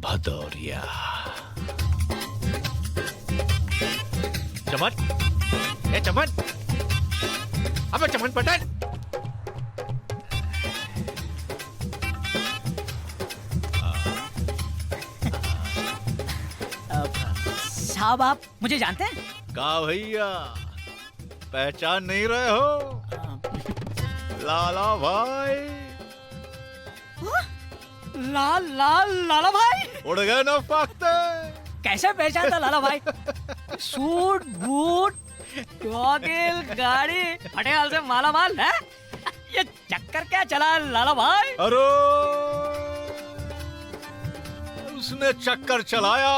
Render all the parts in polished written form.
भदौरिया। चमन, ए चमन, अबे चमन पटन। साहब आप मुझे जानते हैं? का भैया, पहचान नहीं रहे हो? लाला भाई। लाला भाई उड़ गए ना फाख्ते। कैसे पहचानता लाला भाई? सूट बूट गॉगल गाड़ी पटेल से माला माल है। ये चक्कर क्या चला लाला भाई? अरे उसने चक्कर चलाया,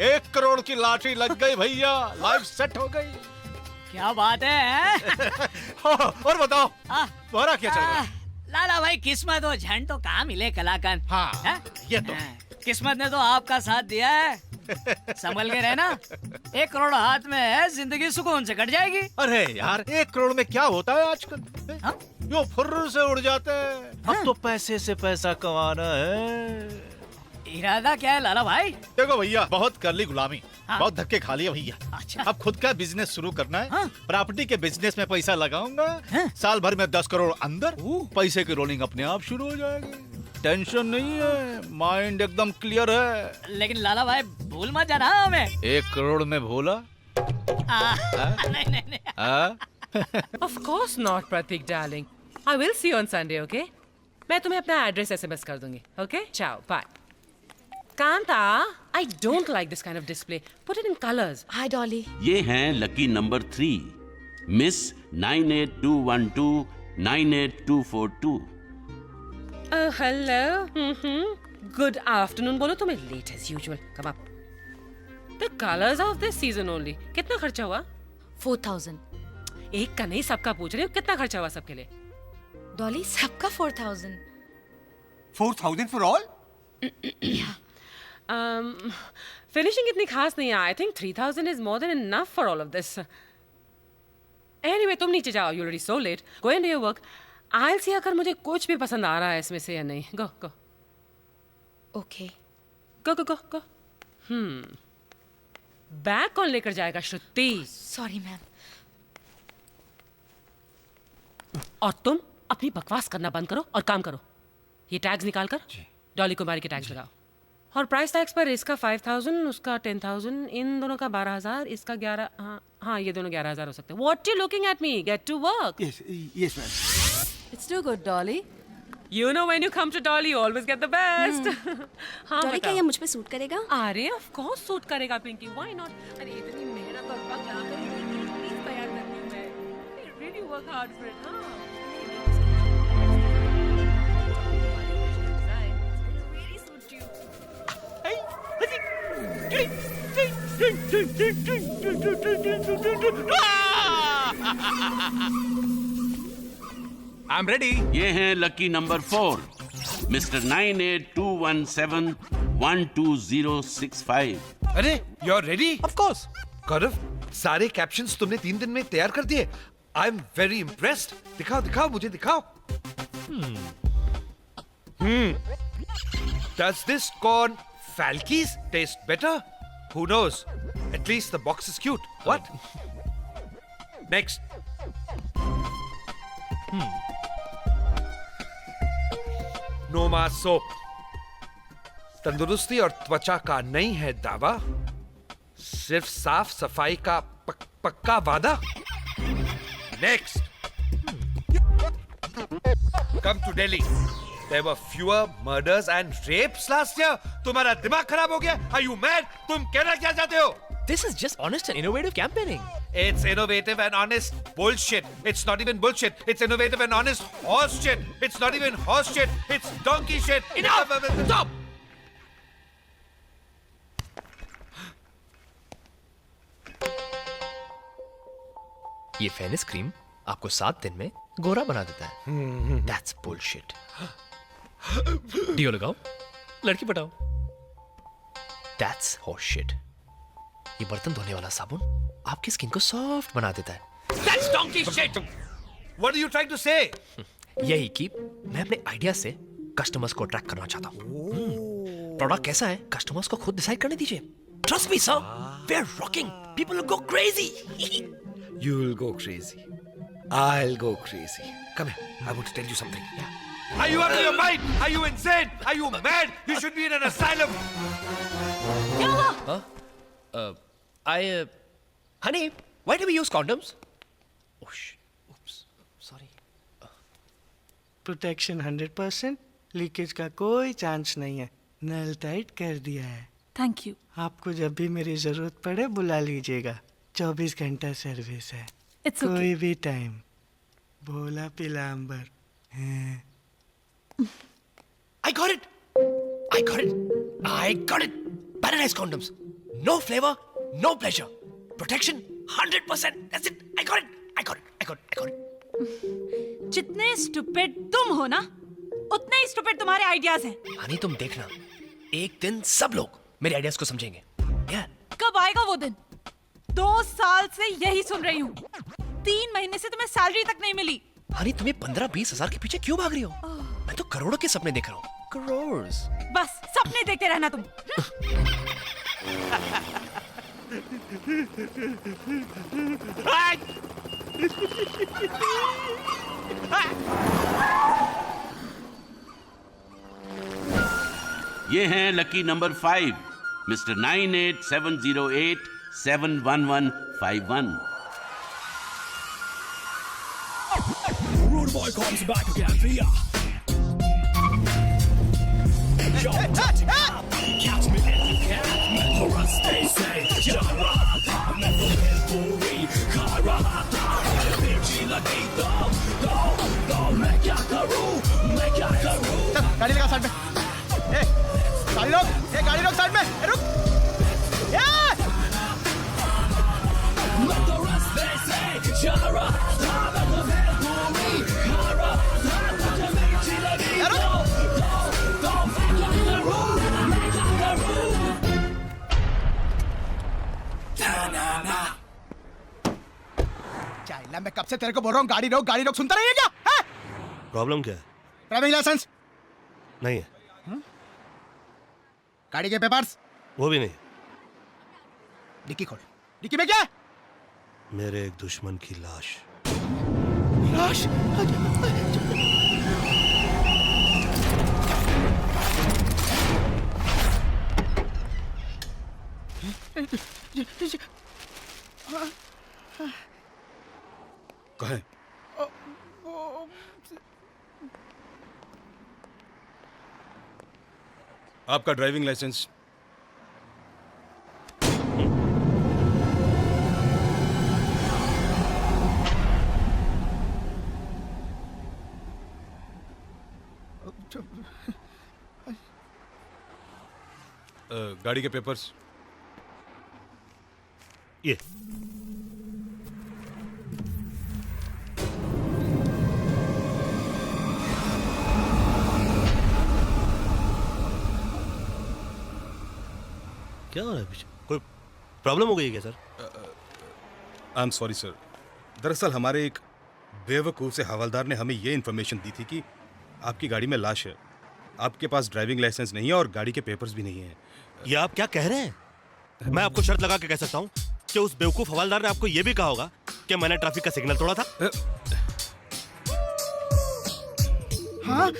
1 करोड़ की लॉटरी लग गई भैया, लाइफ सेट हो गई। क्या बात है? और बताओ तुम्हारा क्या चल रहा है? लाला भाई किस्मत हो झंड तो कहाँ मिले कलाकन। हाँ, ये तो किस्मत ने तो आपका साथ दिया है। संभल के रहना, 1 करोड़ हाथ में है, जिंदगी सुकून से कट जाएगी। अरे यार 1 करोड़ में क्या होता है आजकल? यो फुर्र से उड़ जाते हैं। अब तो पैसे से पैसा कमाना है। इरादा क्या है लाला भाई? देखो भैया, बहुत कर ली गुलामी, बहुत धक्के खा लिए भैया। अच्छा। अब खुद का बिजनेस शुरू करना है। हाँ। प्रॉपर्टी के बिजनेस में पैसा लगाऊंगा। हाँ। साल भर में 10 करोड़ अंदर, पैसे की रोलिंग अपने आप शुरू हो जाएगी। टेंशन नहीं है, माइंड एकदम क्लियर है। लेकिन लाला भाई भूल मत जाना हमें। 1 करोड़ में भूला? नहीं। Of course not, Pratik darling. I will see you on Sunday, okay? मैं तुम्हें अपना एड्रेस SMS कर दूंगी, okay? Ciao, bye. Kanta, I don't like this kind of display. Put it in colors. Hi, Dolly. ये हैं lucky number 3, miss 98212 98242। Hello. Good afternoon. बोलो तो मैं late as usual. Come up. The colors of this season only. कितना खर्चा हुआ? 4,000. एक का नहीं, सबका पूछ रही हूँ, कितना खर्चा हुआ सबके लिए? Dolly, सबका 4,000. 4,000 for all? Finishing इतनी खास नहीं है. I think 3,000 is more than enough for all of this. Anyway, तुम नीचे जाओ. You're already so late. Go and do your work. I'll see अगर मुझे कुछ भी पसंद आ रहा है इसमें से या नहीं. Go, go. Okay. Go, go, go, go. Bag कौन लेकर जाएगा श्रुति? Sorry, ma'am. और तुम अपनी बकवास करना बंद करो और काम करो. ये टैग्स निकाल कर डॉली कुमारी के टैग्स लगाओ. और प्राइस टैग्स पर इसका 5,000, उसका 10,000, इन दोनों का 12,000, इसका 11. हाँ ये दोनों 11,000 हो सकते हैं. What you looking at me? Get to work. Yes, ma'am. It's too good, Dolly. You know when you come to Dolly, you always get the best. हाँ Dolly, क्या बताओ. ये मुझ पे सूट करेगा? अरे of course सूट करेगा Pinky. Why not? अरे इतनी मेहनत और वक्त लगाकर प्लीज तैयार करती हूँ मैं. I really work hard for it. हाँ. I'm ready. ये हैं लकी नंबर 4, मिस्टर 98217 12065। अरे you're ready? Of course. गौरव, सारे कैप्शंस तुमने 3 दिन में तैयार कर दिए. I'm very impressed. दिखाओ मुझे दिखाओ. Does this corn Falkies taste better? Who knows? At least the box is cute. What? Next. Noma soap. तंदुरुस्ती और त्वचा का नहीं है दावा, सिर्फ साफ सफाई का पक्का वादा. Next. Come to Delhi. There were fewer murders and rapes last year. तुम्हारा दिमाग खराब हो गया? Are you mad? तुम कहना क्या चाहते हो? This is just honest and innovative campaigning. It's innovative and honest bullshit. It's not even bullshit. It's innovative and honest horse shit. It's not even horse shit. It's donkey shit. Enough! Stop! ये fairness cream आपको 7 दिन में गोरा बना देता है. That's bullshit. Deo लगाओ, लड़की पटाओ. That's horse shit. ये बर्तन धोने वाला साबुन आपकी स्किन को सॉफ्ट बना देता है. That's donkey shit. What are you trying to say? यही कि मैं अपने आइडिया से कस्टमर्स को अट्रैक्ट करना चाहता हूँ. प्रोडक्ट कैसा है कस्टमर्स को खुद डिसाइड करने दीजिए. Trust me sir, we are rocking. People will go crazy. You'll go crazy. I'll go crazy. Come here. I want to tell you something. Are you out of your mind? Are you insane? Are you mad? You should be in an asylum. Honey, why do we use condoms? Oh shit. Oops. Sorry. Protection 100%, leakage का कोई chance नहीं है. नल tight कर दिया है. Thank you. आपको जब भी मेरी जरूरत पड़े बुला लीजिएगा. 24 घंटा सर्विस है. It's okay. कोई भी time. Bhola Pilambar. I got it. I got it. I got it. Paradise condoms. No flavor, no pleasure. Protection 100%. That's it. I got it. I got it. I got it. I got it. जितने stupid तुम हो ना, उतने ही stupid तुम्हारे ideas हैं. हनी तुम देखना, एक दिन सब लोग मेरे आइडियाज को समझेंगे. Yeah. कब आएगा वो दिन? 2 साल से यही सुन रही हूँ. 3 महीने से तुम्हें सैलरी तक नहीं मिली. हनी तुम्हें 15-20 हजार के पीछे क्यों भाग रही हो? मैं तो करोड़ों के सपने देख रहा हूँ. Crores. बस सपने देखते रहना तुम. ये हैं lucky number 5 mister 9870871151. Rude boy comes back again for ya. Yo, catch me if you can. Mental run, stay safe. Jara, mental history. Kara, energy lagi dum, मैं क्या करूं? गाड़ी लगा साइड में. गाड़ी रोक. गाड़ी रोक साइड में. रुक. Mental run, stay safe. Jara, mental history. Kara, energy lagi dum, चाइला मैं कब से तेरे को बोल रहा हूँ गाड़ी रोक सुनता नहीं है क्या? प्रॉब्लम क्या है? ड्राइविंग लाइसेंस नहीं है. गाड़ी के पेपर्स वो भी नहीं. डिक्की खोल. डिक्की में क्या है? मेरे एक दुश्मन की लाश. लाश? कहाँ है? आपका ड्राइविंग लाइसेंस. गाड़ी के पेपर्स. ये क्या हो रहा है पीछे? कोई प्रॉब्लम हो गई है क्या sir? I am sorry sir. दरअसल हमारे एक बेवकूफ़ से हवलदार ने हमें ये इन्फॉर्मेशन दी थी कि आपकी गाड़ी में लाश है. आपके पास ड्राइविंग लाइसेंस नहीं है और गाड़ी के पेपर्स भी नहीं है. ये आप क्या कह रहे हैं? मैं आपको शर्त लगा के कह सकता हूँ कि उस बेवकूफ हवलदार ने आपको ये भी कहा होगा कि मैंने ट्रैफिक का सिग्नल तोड़ा था. हाँ?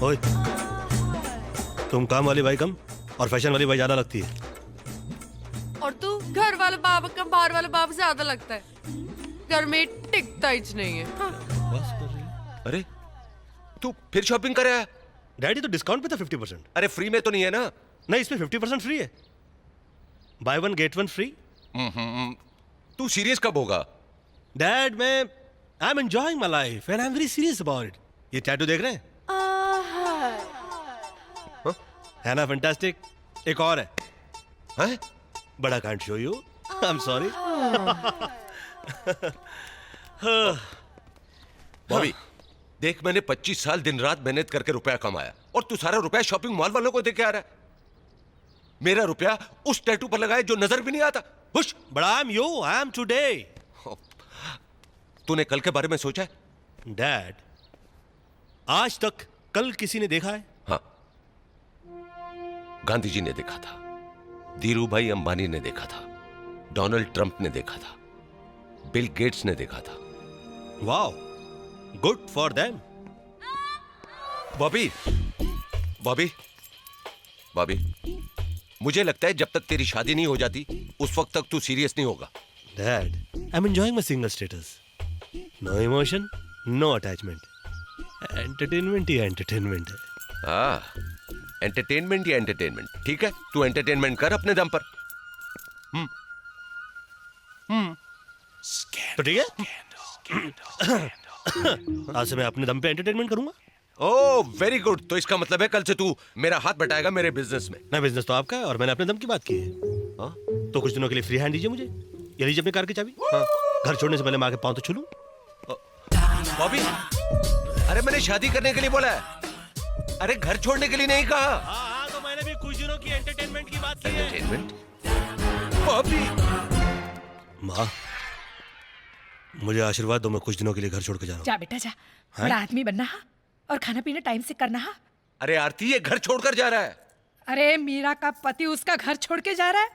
ओए, तुम काम वाली बाई कम और फैशन वाली बाई ज्यादा लगती है. और तू घर वाले बाप का बाहर वाले बाप से ज्यादा लगता है. घर में टिकता ही नहीं है. हाँ. अरे तू फिर शॉपिंग कर रहा है? डैडी तो डिस्काउंट पे था 50%. अरे फ्री में तो नहीं है ना? नहीं, इसमें 50% फ्री है. Buy 1 get 1 free. तू सीरियस कब होगा? डैड मैं I am enjoying my life and I am very serious about it. ये टैटू देख रहे हैं? है ना फैंटास्टिक? एक और है. हैं? But I can't show you. I am sorry. Bobby देख, मैंने 25 साल दिन रात मेहनत करके रुपया कमाया और तू सारा रुपया शॉपिंग मॉल वालों को दे के आ रहा है। मेरा रुपया उस टैटू पर लगाए जो नजर भी नहीं आता। Hush. But I am you, I am today. तूने कल के बारे में सोचा है? डैड, आज तक कल किसी ने देखा है? हाँ, गांधी जी ने देखा था, धीरूभाई अंबानी ने देखा था, डोनाल्ड ट्रंप ने देखा था, बिल गेट्स ने देखा था। Wow, good for them. Bobby, Bobby, Bobby, मुझे लगता है जब तक तेरी शादी नहीं हो जाती उस वक्त तक तू सीरियस नहीं होगा। Dad, I am enjoying my single status. No emotion, no attachment. Entertainment ही एंटरटेनमेंट है। हाँ, एंटरटेनमेंट ही एंटरटेनमेंट। ठीक है, तू एंटरटेनमेंट कर अपने दम पर। तो ठीक है, आज से मैं अपने दम पे एंटरटेनमेंट करूंगा। Oh very good. तो इसका मतलब है कल से तू मेरा हाथ बटाएगा मेरे बिजनेस में। ना, बिजनेस तो आपका है और मैंने अपने दम की बात की है। हाँ? तो कुछ दिनों के लिए फ्री हैंड दीजिए मुझे। ये लीजिए अपनी कार की चाबी। हाँ। घर छोड़ने से पहले मैं आके पाँव तो छू लूं। बॉबी, अरे मैंने शादी करने के लिए बोला है, अरे घर छोड़ने के लिए नहीं कहा। हाँ, तो मैंने भी कुछ दिनों की एंटरटेनमेंट की बात की है। एंटरटेनमेंट? बॉबी, माँ, मुझे आशीर्वाद दो, मैं कुछ दिनों के लिए घर छोड़ के जा रहा हूँ। जा बेटा जा, बड़ा आदमी बनना हा और खाना पीना टाइम से करना हा। अरे आरती, ये घर छोड़कर जा रहा है। अरे मीरा का पति उसका घर छोड़ के जा रहा है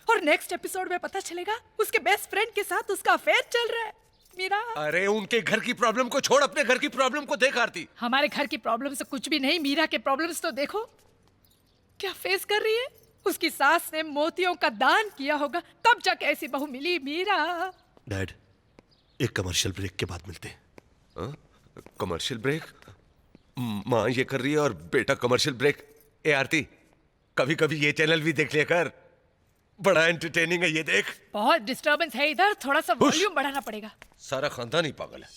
और नेक्स्ट एपिसोड में पता चलेगा उसके बेस्ट फ्रेंड के साथ उसका अफेयर चल रहा है। मीरा, अरे उनके घर की प्रॉब्लम को छोड़, अपने घर की प्रॉब्लम को देख आरती। हमारे घर की प्रॉब्लम से कुछ भी नहीं, मीरा के प्रॉब्लम्स तो देखो क्या फेस कर रही है। उसकी सास ने मोतियों का दान किया होगा तब जाके ऐसी बहू मिली। मीरा, डैड, एक कमर्शियल ब्रेक के बाद मिलते हैं। Commercial break? माँ ये कर रही है और बेटा कमर्शियल ब्रेक। ए आरती, कभी कभी ये चैनल भी देख लिया कर, बड़ा एंटरटेनिंग है ये, देख। बहुत डिस्टरबेंस है इधर, थोड़ा सा वॉल्यूम बढ़ाना पड़ेगा। सारा खानदान ही पागल है।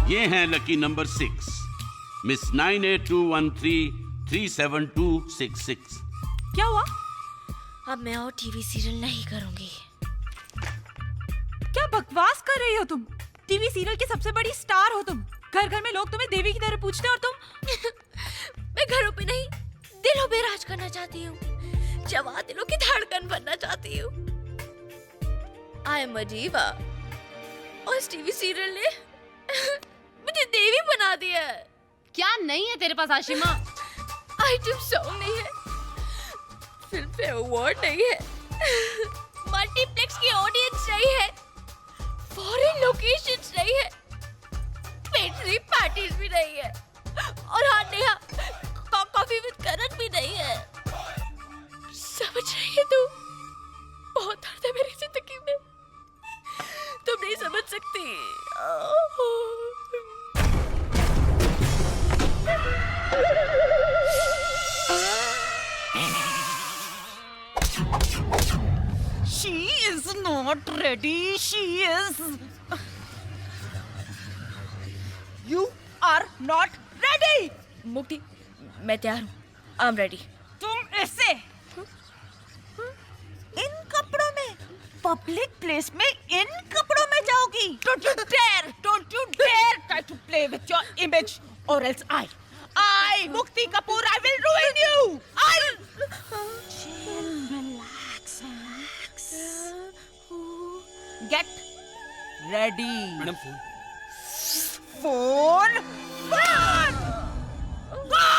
ये हैं लकी नंबर 6, मिस 9821337266। क्या हुआ? अब मैं और टीवी सीरियल नहीं करूंगी। क्या बकवास कर रही हो तुम? टीवी सीरियल की सबसे बड़ी स्टार हो तुम। घर घर में लोग तुम्हें देवी की तरह पूछते हैं और तुम मैं घरों पे नहीं, दिलों पे राज करना चाहती हूँ। जवां दिलों की धड़कन बनना चाहती हूँ। आई एम अ डीवा और इस टीवी सीरियल ने मुझे देवी बना दिया है। क्या नहीं है तेरे पास आशिमा? आइटम सॉन्ग नहीं है, फिल्म पे अवार्ड नहीं है, मल्टीप्लेक्स की ऑडियंस नहीं है, फॉरेन लोकेशंस नहीं है, पेट्री पार्टीज भी नहीं है और हाँ नेहा, कॉफी विद करण भी नहीं है। समझ रही है तू? बहुत दर्द है मेरी जिंदगी में, तुम नहीं समझ सकती। She is not ready. She is. You are not ready. मुक्ति, मैं तैयार हूँ। I'm ready. तुम ऐसे इन कपड़ों में पब्लिक प्लेस में इन कपड़ों में जाओगी? Don't you dare try to play with your image, or else I, Mukti Kapoor, I will ruin you. Chill, relax. Get ready. Madam Phone. Go.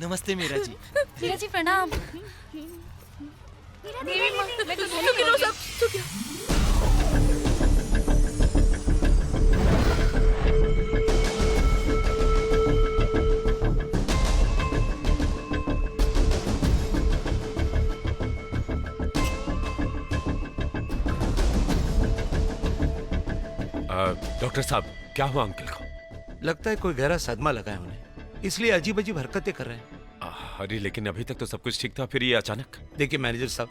नमस्ते मीरा जी। मीरा जी प्रणाम। देवी माँ, मैं तो डॉक्टर साहब, क्या हुआ अंकल को? लगता है कोई गहरा सदमा लगा है उन्हें, इसलिए अजीब अजीब हरकतें कर रहे हैं। अरे लेकिन अभी तक तो सब कुछ ठीक था, फिर ये अचानक। देखिए मैनेजर साहब,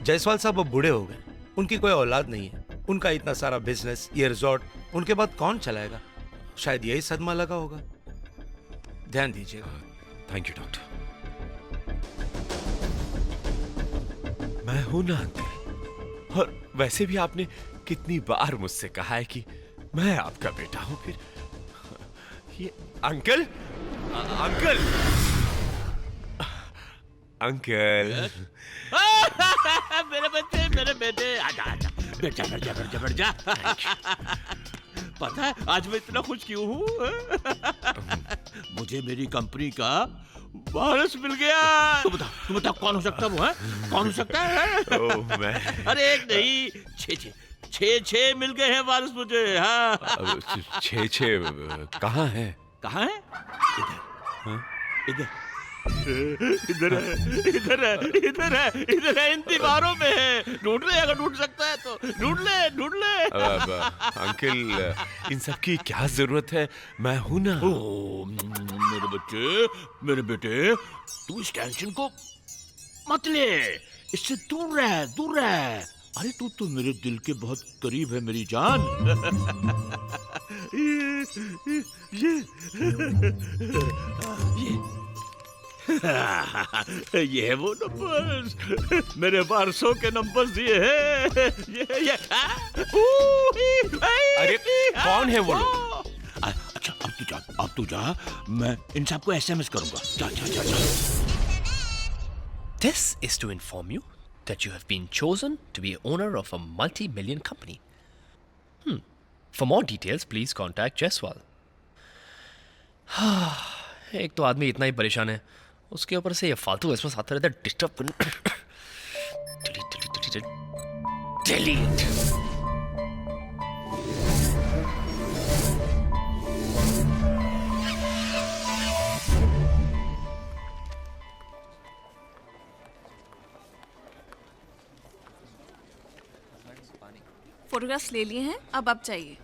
जायसवाल साहब अब बूढ़े हो गए, उनकी कोई औलाद नहीं है, उनका इतना सारा बिजनेस, ये रिजॉर्ट, उनके बाद कौन चलाएगा? शायद यही सदमा लगा होगा। ध्यान दीजिएगा। Thank you doctor. मैं हूं ना अंकल, और वैसे भी आपने कितनी बार मुझसे कहा है कि मैं आपका बेटा हूं। फिर ये अंकल, अंकल, अंकल। मेरे बेटे, आजा आजा, बैठ जा बैठ जा बैठ जा बैठ जा। पता है आज मैं इतना खुश क्यों हूँ? मुझे मेरी कंपनी का बोनस मिल गया। तुम बताओ कौन हो सकता है वो? है कौन हो सकता है? ओह मैं, अरे एक नहीं, छह मिल गए हैं बोनस मुझे। हाँ, छह कहाँ है? कहाँ है? इधर इधर है, इधर है, इधर है, इधर है, इन दीवारों में है। ढूंढ ले, अगर ढूंढ सकता है तो ढूंढ ले, ढूंढ ले। अंकल, इन सब की क्या जरूरत है? मैं हूं ना। ओ, मेरे बेटे, तू इस टेंशन को मत ले, इससे दूर रह, दूर रह। अरे तू तो मेरे दिल के बहुत करीब है मेरी जान। ये है वो नंबर्स, मेरे वारसों के नंबर्स ये है। ये अरे कौन है वो लोग? अच्छा अब तू जा, मैं इन सबको SMS करूंगा। जा जा जा जा। This is to inform you that you have been chosen to be owner of a multi-million company. For more details, please contact Jaiswal. एक तो आदमी इतना ही परेशान है, उसके ऊपर से ये फालतू एसएमएस आते रहता है, डिस्टर्ब करने। डिलीट। फोटोग्राफ्स ले लिए हैं, अब आप चाहिए।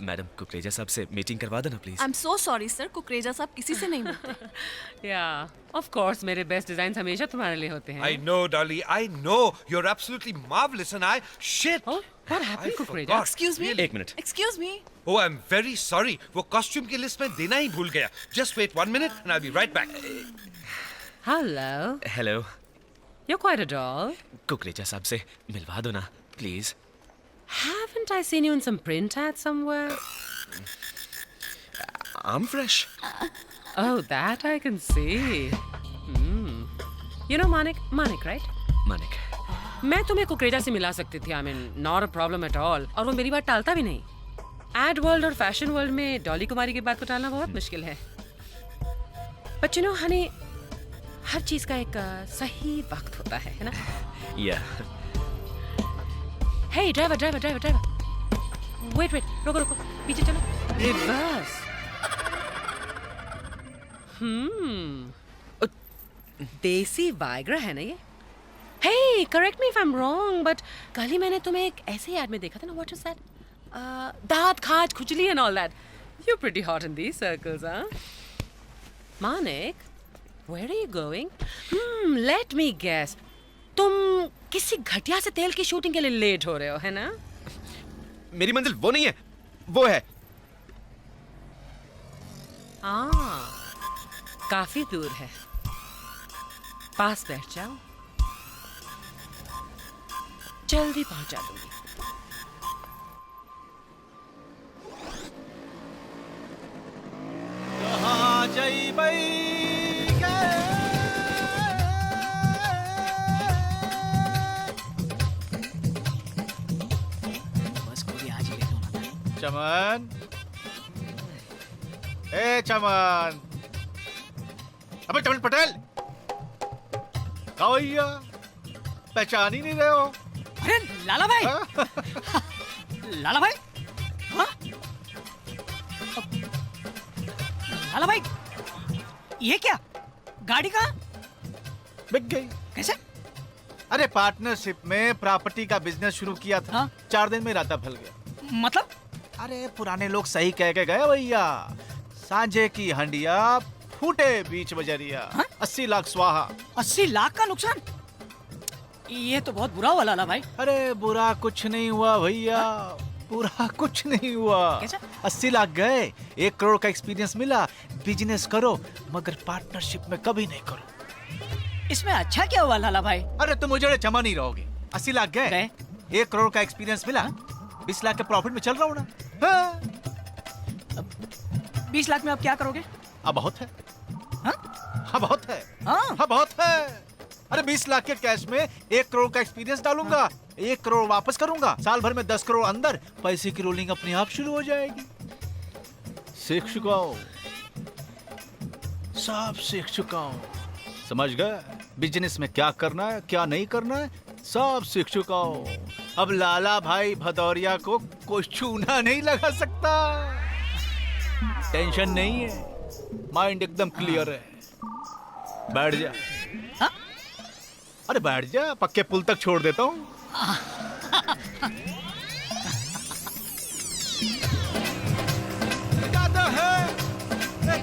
मैडम, कुकरेजा साहब से मीटिंग करवा देना please. I am so sorry sir, Kukreja साहब किसी से नहीं मिलते। या ऑफ कोर्स मेरे बेस्ट डिजाइन हमेशा तुम्हारे लिए होते हैं। I know, Dolly, I know. You're absolutely marvelous and shit. Oh, what happened, I Kukreda? forgot. Excuse me. एक minute. Excuse me. Oh, I'm very sorry. वो कॉस्ट्यूम की लिस्ट में देना ही भूल गया. Just wait 1 minute and I'll be right back. Hello. Hello. You're quite a doll. Kukreja साहब से मिलवा दो ना please. Haven't I seen you in some print ad somewhere? I'm fresh. Oh, that I can see. You know Manik, right? Manik. मैं तुम्हें कुकरेजा से मिला सकती थी। I mean, not a problem at all. और वो मेरी बात टालता भी नहीं। एड वर्ल्ड और फैशन वर्ल्ड में डॉली कुमारी की बात को टालना बहुत मुश्किल है। But you know, honey, हर चीज का एक सही वक्त होता है ना? Yeah. Hey, driver. Wait, रुको, पीछे चलो। Reverse. देसी वाइग्रा है ना ये? Hey, correct me if I'm wrong, but कल ही मैंने तुम्हें एक ऐसे ही ad में देखा था ना? What is that? दांत खाज खुजली and all that. You're pretty hot in these circles, huh? Manik, where are you going? Let me guess. तुम किसी घटिया से तेल की शूटिंग के लिए लेट हो रहे हो, है ना? मेरी मंजिल वो नहीं है, वो है। काफी दूर है। पास बैठ जाओ, जल्दी पहुंचा दूंगी। कहाँ जइबै चमन, ए चमन, अबे चमन पटेल, कहाँ भैया? पहचान ही नहीं रहे हो? अरे लाला भाई, लाला भाई, हाँ? लाला भाई, ये क्या? गाड़ी कहाँ? बिक गई। कैसे? अरे पार्टनरशिप में प्रॉपर्टी का बिजनेस शुरू किया था, 4 दिन में राता फल गया। मतलब? अरे पुराने लोग सही कह के गए भैया, सांझे की हंडिया फूटे बीच बजरिया। 80 लाख स्वाहा। 80 लाख का नुकसान? ये तो बहुत बुरा हुआ लाला भाई। अरे बुरा कुछ नहीं हुआ भैया, बुरा कुछ नहीं हुआ। कैसा? 80 लाख गए, 1 करोड़ का एक्सपीरियंस मिला। बिजनेस करो मगर पार्टनरशिप में कभी नहीं करो। इसमें अच्छा क्या हुआ लाला भाई? अरे तुम मुझे जमा नहीं रहोगे। 80 लाख गए, 1 करोड़ का एक्सपीरियंस मिला, 20 लाख के प्रॉफिट में चल रहा हूँ ना। हाँ। 20 लाख में आप क्या करोगे? अब बहुत है। हाँ बहुत है। हाँ बहुत है। अरे 20 लाख के कैश में 1 करोड़ का एक्सपीरियंस डालूंगा, 1 करोड़ वापस करूंगा, साल भर में 10 करोड़ अंदर, पैसे की रोलिंग अपने आप शुरू हो जाएगी। सीख चुका हूं, सब सीख चुका हूं। समझ गए बिजनेस में क्या करना है क्या नहीं करना है, सब सीख चुका हूं। अब लाला भाई भदौरिया को कोई चूना नहीं लगा सकता। टेंशन नहीं है, माइंड एकदम क्लियर है। बैठ जा। अरे बैठ जा, पक्के पुल तक छोड़ देता हूँ।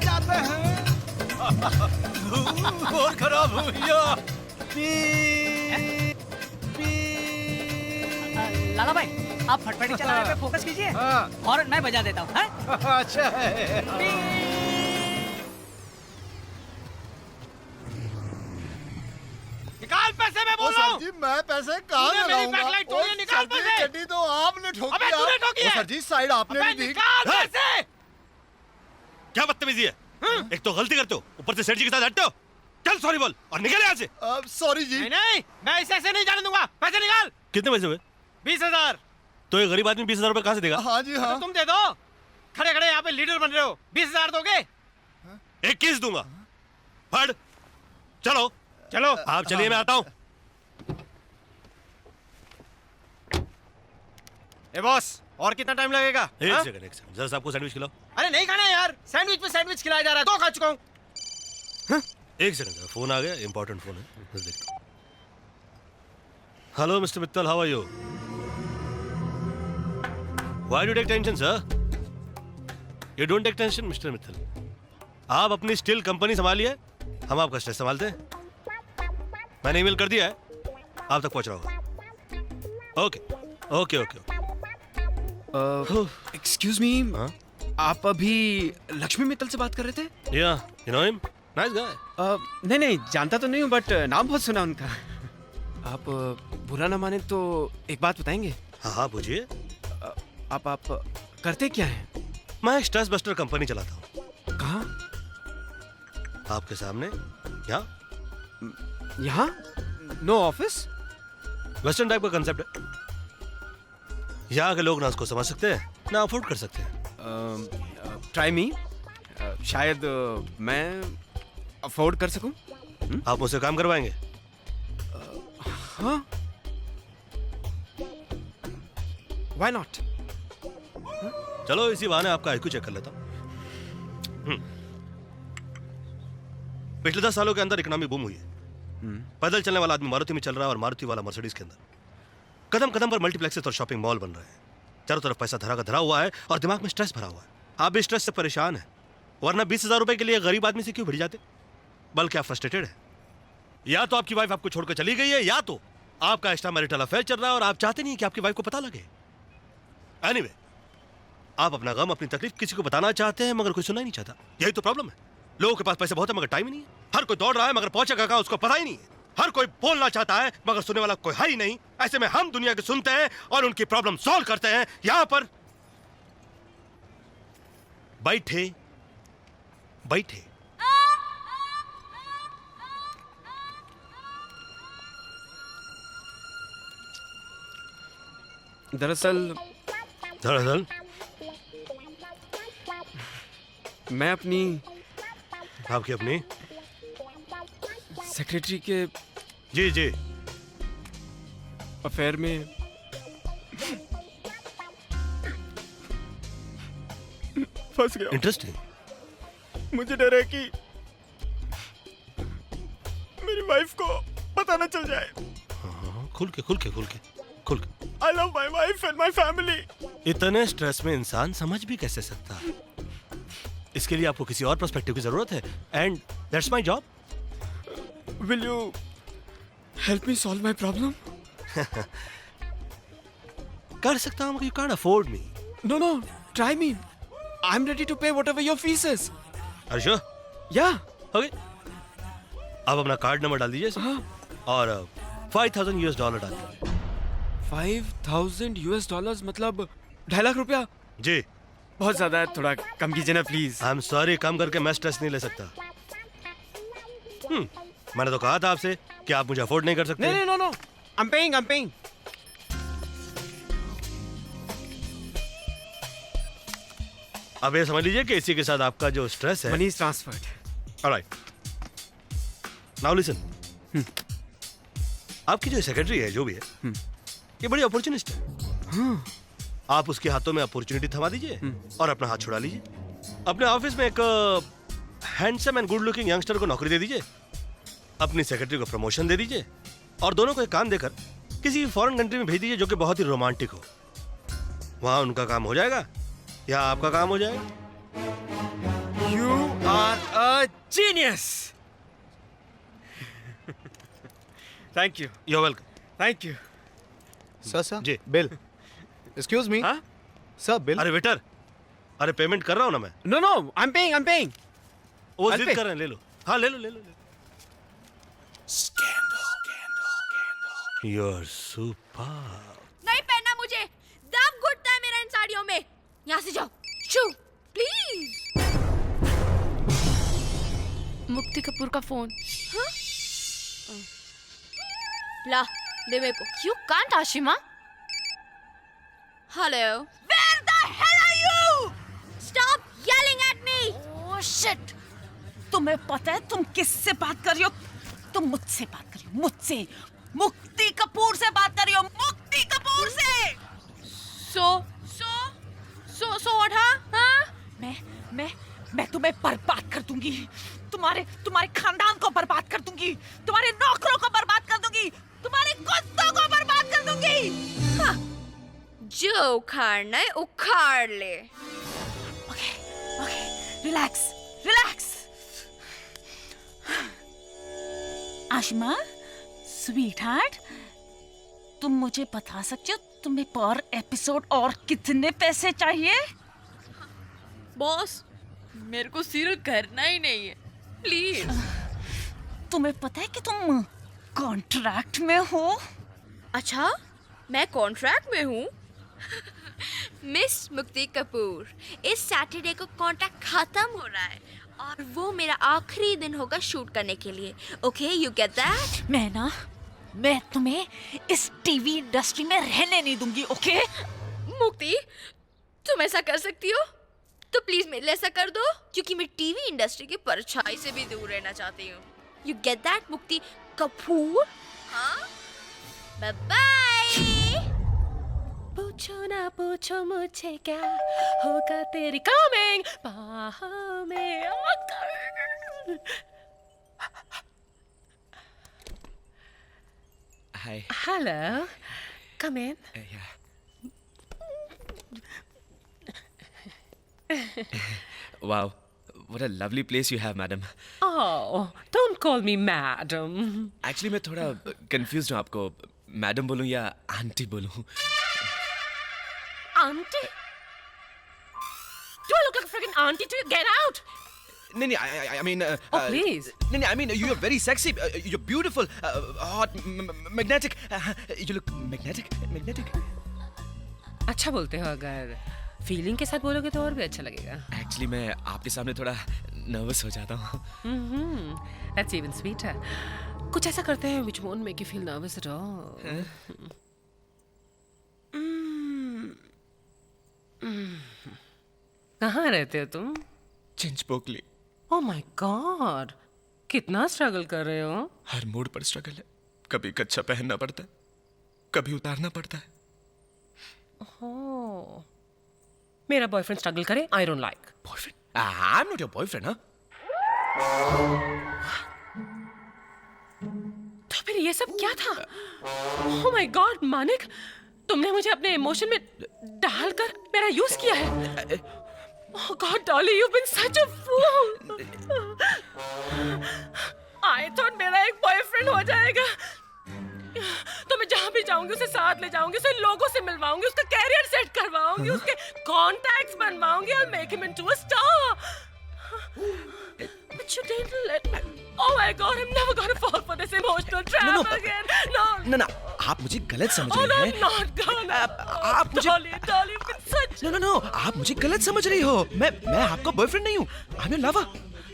जाते हैं और खराब हो गया। लाला भाई आप फटफटी चलाने पे फोकस कीजिए और मैं बजा देता हूँ। अच्छा है। निकाल पैसे, मैं बोल रहा हूँ। जी मैं पैसे कहाँ तूने मेरी बैकलाइट तोड़ी है, निकाल पैसे। गड्डी तो आपने ठोकी। अबे तूने ठोकी है। सर जी साइड आपने भी दी। निकाल पैसे। क्या बदतमीजी है? एक तो गलती करते हो, ऊपर से सेठ जी के साथ हटते हो। चल सॉरी बोल और निकल यहाँ से। सॉरी जी। नहीं, मैं ऐसे नहीं जाने दूंगा। पैसे निकाल। कितने पैसे हुए? 20,000। तो ये गरीब आदमी 20,000 रुपए कहाँ से देगा? हाँ जी हाँ। तो तुम दे दो, खड़े खड़े यहाँ पे लीडर बन रहे हो। 20,000 दोगे? 21 दूंगा। फट चलो चलो आप चलिए, मैं आता हूँ। ए बॉस, और कितना टाइम लगेगा? एक सेकंड जरा सा आपको सैंडविच खिलाओ। अरे नहीं खाना यार, सैंडविच पे सैंडविच खिलाया जा रहा है, 2 खा चुका हूँ। एक सेकंड जरा, फोन आ गया, इंपॉर्टेंट फोन है, बस देखता हूँ। Hello mister Mittal, how are you? Why do take tension sir? You don't take tension mister Mittal. आप अपनी स्टील कंपनी संभालिए, हम आपका स्ट्रेस संभालते हैं। मैंने ईमेल कर दिया है, आप तक पहुंच रहा होगा। Okay okay okay. Excuse me, आप अभी लक्ष्मी मित्तल से बात कर रहे थे? या you know him, nice guy. नहीं जानता तो नहीं हूँ, बट नाम बहुत सुना उनका। आप बुरा ना माने तो एक बात बताएंगे? हाँ पूछिए। आप करते क्या हैं? मैं स्ट्रेस बस्टर कंपनी चलाता हूँ। कहाँ? आपके सामने, यहाँ। यहाँ? No office? वेस्टर्न टाइप का कंसेप्ट है। यहाँ के लोग ना उसको समझ सकते हैं ना अफोर्ड कर सकते हैं। ट्राई मी, शायद मैं अफोर्ड कर सकूं। आप मुझसे काम करवाएंगे? हाँ, व्हाई नॉट। चलो इसी बहाने आपका आईक्यू चेक कर लेता हूँ। पिछले 10 सालों के अंदर इकोनॉमी बूम हुई है। पैदल चलने वाला आदमी मारुति में चल रहा है और मारुति वाला मर्सिडीज के अंदर। कदम कदम पर मल्टीप्लेक्सेस और शॉपिंग मॉल बन रहे हैं। चारों तरफ पैसा धरा का धरा हुआ है और दिमाग में स्ट्रेस भरा हुआ है। आप भी स्ट्रेस से परेशान हैं, वरना 20,000 रुपए के लिए गरीब आदमी से क्यों भिड़ जाते? बल्कि आप फ्रस्ट्रेटेड हैं। या तो आपकी वाइफ आपको छोड़कर चली गई है, या तो आपका एक्स्ट्रा मैरिटल अफेयर चल रहा है और आप चाहते नहीं कि आपकी वाइफ को पता लगे। एनीवे, आप अपना गम अपनी तकलीफ किसी को बताना चाहते हैं मगर कोई सुनना ही नहीं चाहता। यही तो प्रॉब्लम है। लोगों के पास पैसे बहुत है मगर टाइम ही नहीं है। हर कोई दौड़ रहा है मगर पहुंचेगा कहां उसको पता ही नहीं है। हर कोई बोलना चाहता है मगर सुनने वाला कोई है ही नहीं। ऐसे में हम दुनिया के सुनते हैं और उनकी प्रॉब्लम सॉल्व करते हैं। यहां पर बैठे बैठे। दरअसल मैं अपनी आपकी अपनी सेक्रेटरी के जी अफेयर में फंस गया। इंटरेस्टिंग। मुझे डर है कि मेरी वाइफ को पता न चल जाए। हाँ, खुल के I love my wife and my family. इतने स्ट्रेस में इंसान समझ भी कैसे सकता है? इसके लिए आपको किसी और पर्सपेक्टिव की जरूरत है, and that's my job. Will you help me solve my problem? कर सकता हूँ, you can't afford me. No, try me. I'm ready to pay whatever your fees is. Are you sure? Yeah. Okay. आप अपना card number डाल दीजिए इसमें, और $5,000 डाल दीजिए। $5,000 मतलब 2.5 लाख रुपया? जी। बहुत ज्यादा है, थोड़ा कम कीजिए ना प्लीज। आई एम सॉरी, कम करके मैं स्ट्रेस नहीं ले सकता। मैंने तो कहा था आपसे कि आप मुझे अफोर्ड नहीं कर सकते। नहीं, no. I'm paying. अब ये समझ लीजिए कि इसी के साथ आपका जो स्ट्रेस है, Money is transferred. Alright. Now listen, आपकी जो सेक्रेटरी है, जो भी है, ये बड़ी अपॉर्चुनिस्ट है। आप उसके हाथों में अपॉर्चुनिटी थमा दीजिए और अपना हाथ छुड़ा लीजिए। अपने ऑफिस में एक handsome and good looking youngster को नौकरी दे दीजिए, अपनी सेक्रेटरी को प्रमोशन दे दीजिए, और दोनों को एक काम देकर किसी फॉरेन कंट्री में भेज दीजिए जो कि बहुत ही रोमांटिक हो। वहां उनका काम हो जाएगा या आपका काम हो जाएगा। You are a genius. Thank you. You're welcome. Thank you. Sir ji. Bill. Excuse me. Sir bill. अरे वेटर, अरे पेमेंट कर रहा हूं ना मैं। No, I'm paying. वो I'll जिद pay. कर रहे हैं, ले लो। हाँ, ले लो। You're superb. नहीं पहनना मुझे, दम घुटता है मेरा इन साड़ियों में। यहाँ से जाओ, शू, प्लीज। मुक्ति कपूर का फोन। ला, दे मेरे को। You can't, Ashima. Hello. Where the hell are you? Stop yelling at me. Oh shit! तुम्हें पता है तुम किससे बात कर रही हो? तुम मुझसे बात कर रही हो, मुझसे। मुक्ति कपूर से बात कर रही हो, मुक्ति कपूर से। So what, हाँ? मैं तुम्हें बर्बाद कर दूंगी। तुम्हारे खानदान को बर्बाद कर दूंगी। तुम्हारे नौकरों को बर्बाद कर दूंगी। तुम्हारे कुत्तों को बर्बाद कर दूंगी। हाँ। जो उखाड़ना है उखाड़ ले। Okay, relax. आशिमा, स्वीटहार्ट, तुम मुझे बता सकते हो तुम्हें पर एपिसोड और कितने पैसे चाहिए? बॉस, मेरे को सीरियल करना ही नहीं है, प्लीज। तुम्हें पता है कि तुम कॉन्ट्रैक्ट में हो? अच्छा, मैं कॉन्ट्रैक्ट में हूँ? मिस मुक्ति कपूर, इस सैटरडे को कॉन्ट्रैक्ट खत्म हो रहा है और वो मेरा आखिरी दिन होगा शूट करने के लिए। Okay, you get that? मैं तुम्हें इस टीवी इंडस्ट्री में रहने नहीं दूंगी। ओके? मुक्ति, तुम ऐसा कर सकती हो तो प्लीज मेरे लिए ऐसा कर दो, क्योंकि मैं टीवी इंडस्ट्री की परछाई से भी दूर रहना चाहती हूँ। यू गेट दैट मुक्ति कपूर? हाँ, बाय बाय। पूछो ना पूछो मुझे क्या होगा तेरी कमिंग बाहों में आकर। Hi. Hello. Come in. Yeah. Wow, what a lovely place you have, madam. Oh, don't call me madam. Actually, मैं थोड़ा confused हूँ, आपको मैडम बोलूँ या आंटी बोलूँ? Auntie? Do I look like a freaking auntie to you? Get out! नहीं, I mean. Oh, please. नहीं, I mean, you're very sexy. You're beautiful, hot, magnetic. You look magnetic. अच्छा बोलते हो, अगर फीलिंग के साथ बोलोगे तो और भी अच्छा लगेगा। Actually, मैं आपके सामने थोड़ा नर्वस हो जाता हूँ। That's even sweeter. कुछ ऐसा करते हैं which won't make you feel nervous at all. कहाँ रहते हो तुम? चिंचपोकली। Oh my God, कितना स्ट्रगल कर रहे हो? हर मूड पर स्ट्रगल है। कभी कच्चा पहनना पड़ता है, कभी उतारना पड़ता है। Oh. मेरा बॉयफ्रेंड स्ट्रगल करे, I don't like. Boyfriend? I'm not your boyfriend, huh? तो फिर ये सब क्या था? Oh my God, मानिक, तुमने मुझे अपने इमोशन में डालकर मेरा यूज किया है। Oh God, Dolly, you've been such a fool. I thought मेरा एक बॉयफ्रेंड हो जाएगा, तो मैं जहाँ भी जाऊंगी उसे साथ ले जाऊंगी, उसे लोगों से मिलवाऊंगी, उसका कैरियर सेट करवाऊंगी, उसके contacts बनवाऊंगी, I'll make him into a star. But you didn't let me. Oh my God, I'm never gonna fall for this emotional trap again. No. ना आप मुझे गलत समझ Oh, रही no, हैं। I'm not gonna. आप मुझे Dolly, you've been such. No, आप मुझे गलत समझ रही हो। मैं आपका बॉयफ्रेंड नहीं हूँ। I'm your lover.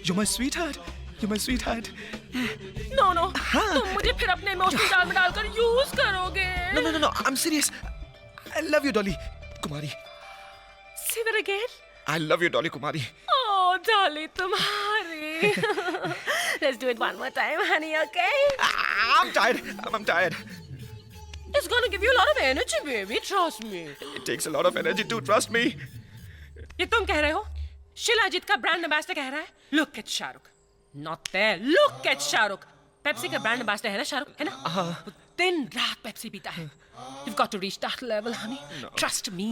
You're my sweetheart. You're my sweetheart. No. तुम मुझे फिर अपने इमोशनल जाल में डालकर यूज करोगे। No. I'm serious. I love you, Dolly. Kumari. Say that again. I love you, Dolly Kumari. Oh, Dolly, तुम्हारी. Let's do it one more time, honey, okay? I'm tired. I'm tired. It's gonna give you a lot of energy, baby. Trust me. It takes a lot of energy to trust me. ये तुम कह रहे हो? शिलाजीत का brand ambassador कह रहा है? Look at Shahrukh. Not there. Look at Shahrukh. Pepsi का ब्रांड एम्बेसडर है ना शाहरुख, है ना? वो दिन रात पेप्सी पीता है. You've got to reach that level, honey. No. Trust me.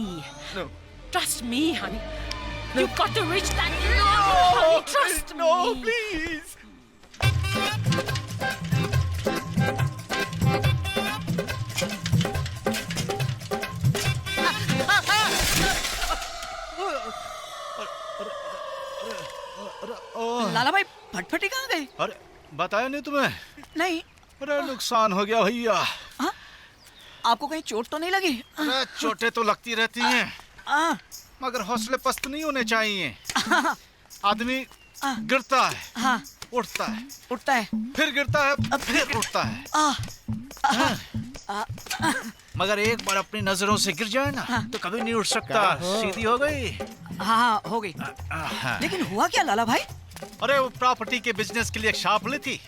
No. Trust me, honey. You've got to reach that level, honey. Trust me. No, please. लाला भाई फटफटी कहाँ गई? अरे बताया नहीं तुम्हें? नहीं। अरे नुकसान हो गया भैया। आपको कहीं चोट तो नहीं लगी? अरे चोटें तो लगती रहती हैं, मगर हौसले पस्त नहीं होने चाहिए। आदमी गिरता है, उठता है, फिर गिरता है, फिर उठता है। मगर एक बार अपनी नजरों से गिर जाए ना तो कभी नहीं उठ सकता। सीधी हो गई। हाँ हो गई। लेकिन हुआ क्या लाला भाई? अरे वो प्रॉपर्टी के बिजनेस के लिए एक सांप ली थी।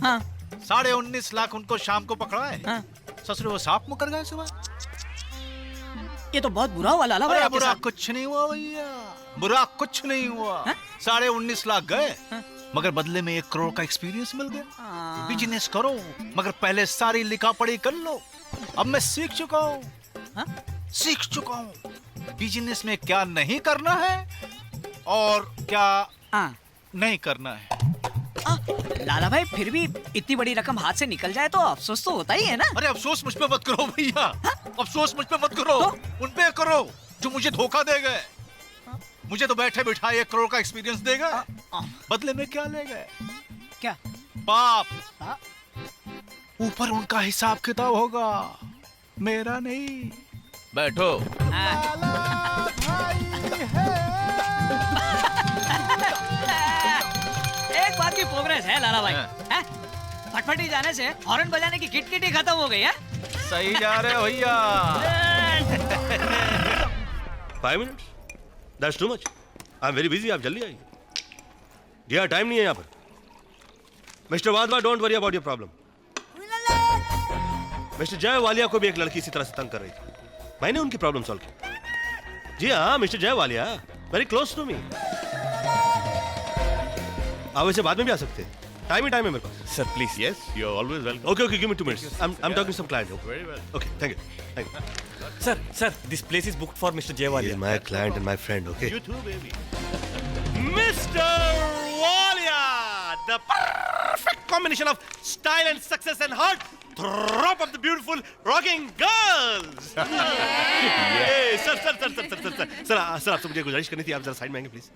19.5 लाख उनको शाम को पकड़ाए। ससुर वो सांप मुकर गए सुबह। ये तो बहुत बुरा हुआ लाला भाई। अरे बुरा कुछ नहीं हुआ भैया, बुरा कुछ नहीं हुआ। 19.5 लाख गए, मगर बदले में 1 करोड़ का एक्सपीरियंस मिल गया। बिजनेस करो, मगर पहले सारी लिखा पढ़ी कर लो। अब मैं सीख चुका हूँ बिजनेस में क्या नहीं करना है और क्या नहीं करना है। लाला भाई फिर भी इतनी बड़ी रकम हाथ से निकल जाए तो अफसोस तो होता ही है ना। अरे अफसोस मुझ पे मत करो भैया, अफसोस मुझ पे मत करो। उन पे करो जो मुझे धोखा दे गए। मुझे तो बैठे बिठाए 1 करोड़ का एक्सपीरियंस दे गए, बदले में क्या ले गए? क्या? पाप। ऊपर उनका हिसाब किताब होगा, मेरा नहीं। बैठो। एक बात की प्रोग्रेस है लाला भाई। फटफटी जाने से हॉर्न बजाने की किटकिटी खत्म हो गई है। सही जा रहे हो भैया। 5 minutes? That's too much. I'm very busy. आप जल्दी आइए। जी टाइम नहीं है यहाँ पर। Mister Wadhwa, don't worry about your problem. Mister Jay Walia को भी एक लड़की इसी तरह से तंग कर रही थी। मैंने उनकी प्रॉब्लम सॉल्व की। जी हाँ, mister Jay Walia very close to me. आप वैसे बाद में भी आ सकते हैं। टाइम है मेरे पास। Sir please. Yes you are always welcome. Okay, give me 2 minutes. I'm talking to some client. Very well. Okay, thank you. Sir, this place is booked for Mr. Jaywalia. He is my client and my friend, okay? You too, baby. Mr. Walia, the perfect combination of style and success and heart. Drop of the beautiful rocking girls. Hey, sir, आपसे मुझे गुजारिश करनी थी, आप जरा side में आएंगे please.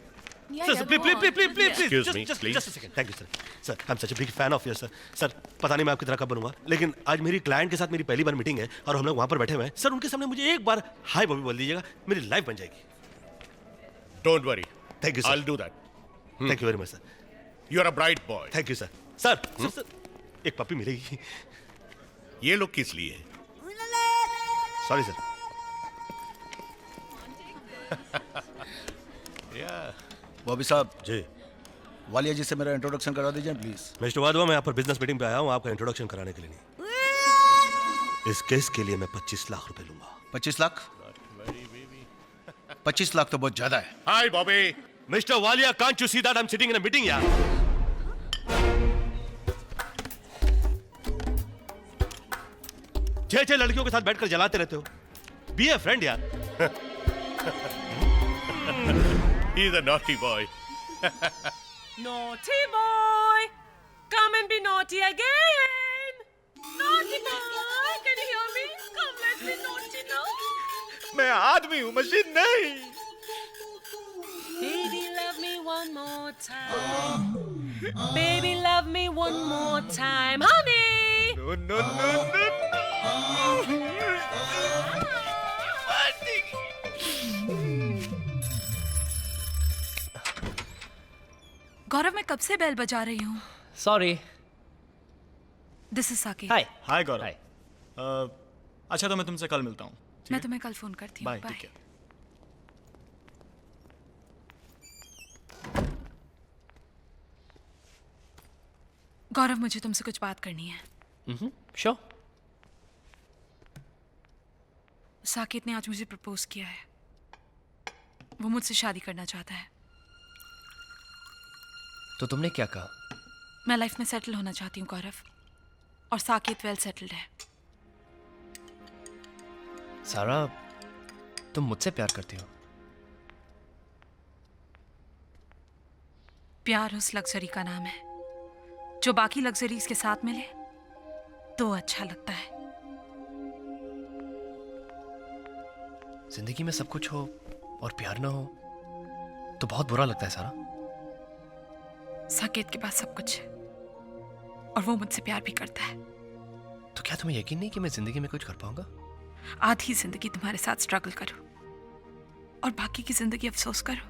Sir, please. Excuse me, Just please. a second. Thank you, sir. Sir, I'm such a big fan of yours, sir. Sir, पता नहीं मैं आपकी तरह कब बनूंगा, लेकिन आज मेरी क्लाइंट के साथ मेरी पहली बार मीटिंग है और हम लोग वहां पर बैठे हुए हैं। सर, उनके सामने मुझे एक बार हाय बॉबी बोल दीजिएगा, मेरी लाइफ बन जाएगी। Don't worry. Thank you, sir. I'll do that. Thank you very much, sir. You're a bright boy. Thank you, sir. Sir, एक पपी मिलेगी। ये लोग किस लिए? Sorry, sir. बॉबी साहब जी, वालिया जी से मेरा इंट्रोडक्शन करा दीजिए प्लीज। मिस्टर वाधवा, मैं यहाँ पर बिजनेस मीटिंग पे आया हूँ, आपका इंट्रोडक्शन कराने के लिए नहीं। इस केस के लिए मैं 25 लाख रुपए लूंगा। 25 लाख? 25 लाख तो बहुत ज्यादा है। Hi Bobby. Mr Walia, can't you see that I am sitting in a meeting यार? छह लड़कियों के साथ बैठकर जलाते रहते हो, बी ए फ्रेंड यार। He's a naughty boy. Naughty boy, come and be naughty again. Naughty boy, can you hear me? Come, let's be naughty now. मैं आदमी हूँ, मशीन नहीं। Baby, love me one more time. Baby, love me one more time, honey. No, no, no, no, no. गौरव, मैं कब से bell बजा रही हूँ। सॉरी। दिस इज साकी। हाय। हाय गौरव। अच्छा तो मैं तुमसे कल मिलता हूँ। मैं तुम्हें कल फोन करती हूँ। बाय। ठीक है। गौरव, मुझे तुमसे कुछ बात करनी है। श्योर। साकेत ने आज मुझे प्रपोज किया है। वो मुझसे शादी करना चाहता है। तो तुमने क्या कहा? मैं लाइफ में सेटल होना चाहती हूँ गौरव, और साकेत वेल सेटल्ड है। सारा, तुम मुझसे प्यार करती हो? प्यार उस लग्जरी का नाम है जो बाकी लग्जरीज के साथ मिले तो अच्छा लगता है। जिंदगी में सब कुछ हो और प्यार ना हो तो बहुत बुरा लगता है सारा। साकेत के पास सब कुछ है और वो मुझसे प्यार भी करता है। तो क्या तुम्हें यकीन नहीं कि मैं जिंदगी में कुछ कर पाऊंगा? आधी जिंदगी तुम्हारे साथ स्ट्रगल करो और बाकी की जिंदगी अफसोस करो।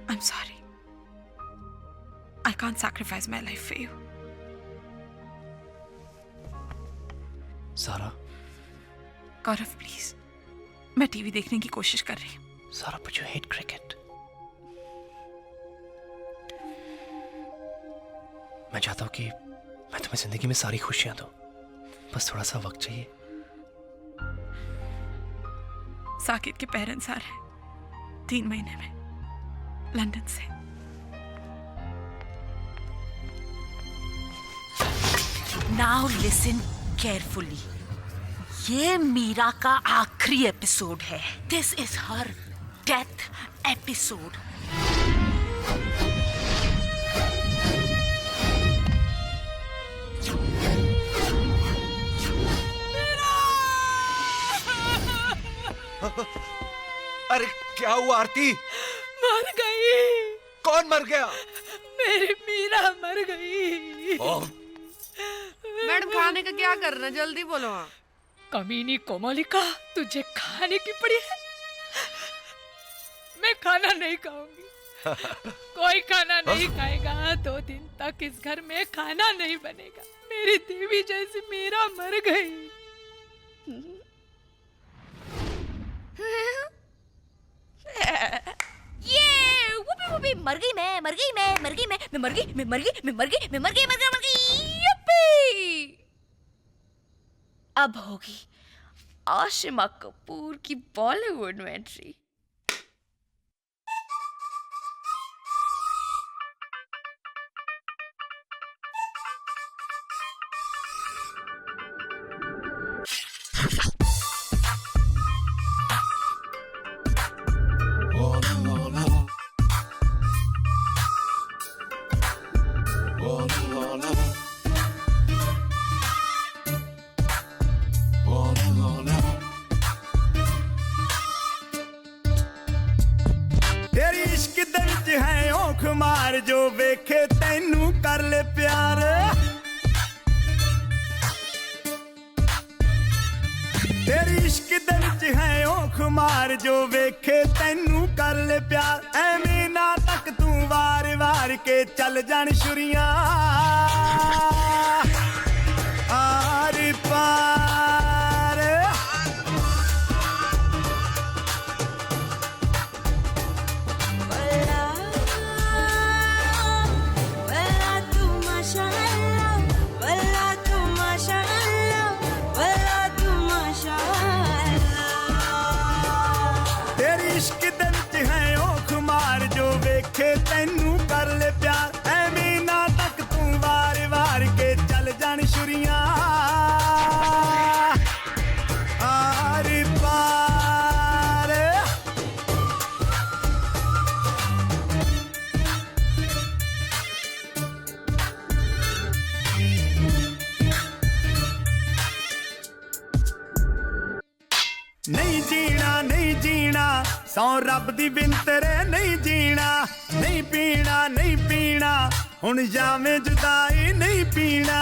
I am sorry, I can't sacrifice my life for you. सारा। गौरव प्लीज, मैं टीवी देखने की कोशिश कर रही हूँ। सारा, but you hate cricket. मैं चाहता हूँ कि मैं तुम्हें जिंदगी में सारी खुशियां दूं, बस थोड़ा सा वक्त चाहिए। साकेत के पेरेंट्स आ रहे हैं 3 महीने में लंदन से। Now listen carefully. ये मीरा का आखिरी एपिसोड है। This is her death episode. अरे क्या हुआ आरती? मर गई। कौन मर गया? मेरी मीरा मर गई। मैडम, खाने का क्या करना, जल्दी बोलो। कमीनी कोमलिका, तुझे खाने की पड़ी है। मैं खाना नहीं खाऊंगी। कोई खाना नहीं खाएगा। 2 दिन तक इस घर में खाना नहीं बनेगा। मेरी देवी जैसी मीरा मर गई। ये वुपी वुपी, मर गई मैं, मर गई मैं, मर गई मैं, मैं मर गई, मैं मर गई, मैं मर गई, मैं मर गई, मर गई। युप्पी! अब होगी आशिमा कपूर की बॉलीवुड में एंट्री। तेरी इश्क दे विच है औख मार, जो वेखे तैनू कर ले प्यार। तेरी इश्क दे विच है औख मार, जो वेखे तैनू कर ले प्यार। ऐवें ना तक तू वार वार के चल जान छुरियां आर पार। तेरी इश्क दे विच है औख मार, जो वेखे तैनू कर ले प्यार। ऐवें ना तक तू वार वार के चल जान छुरियां सौ रब दी बिन तेरे नहीं जीना, नहीं पीना नहीं पीना, हुण जावे जुदाई नहीं पीना।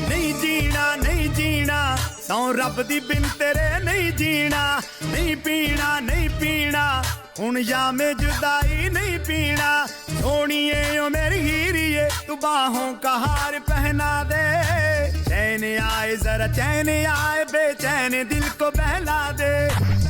नहीं जीना नहीं जीना, सौ रब दी बिन तेरे नहीं जीना, नहीं पीना नहीं पीना, हुण जामे जुदाई नहीं पीना। सोनिए ओ मेरी हीरिए तू बाहों का हार पहना दे, चैन आए जरा चैन आए, बेचैन दिल को बहला दे।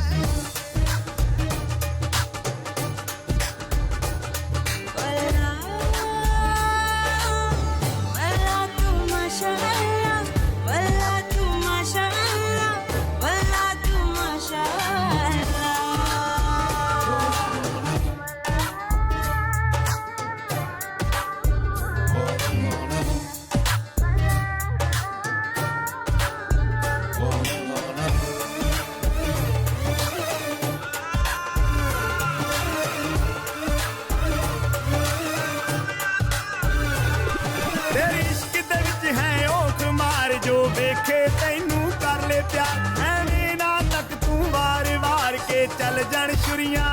चल जान छुरियां।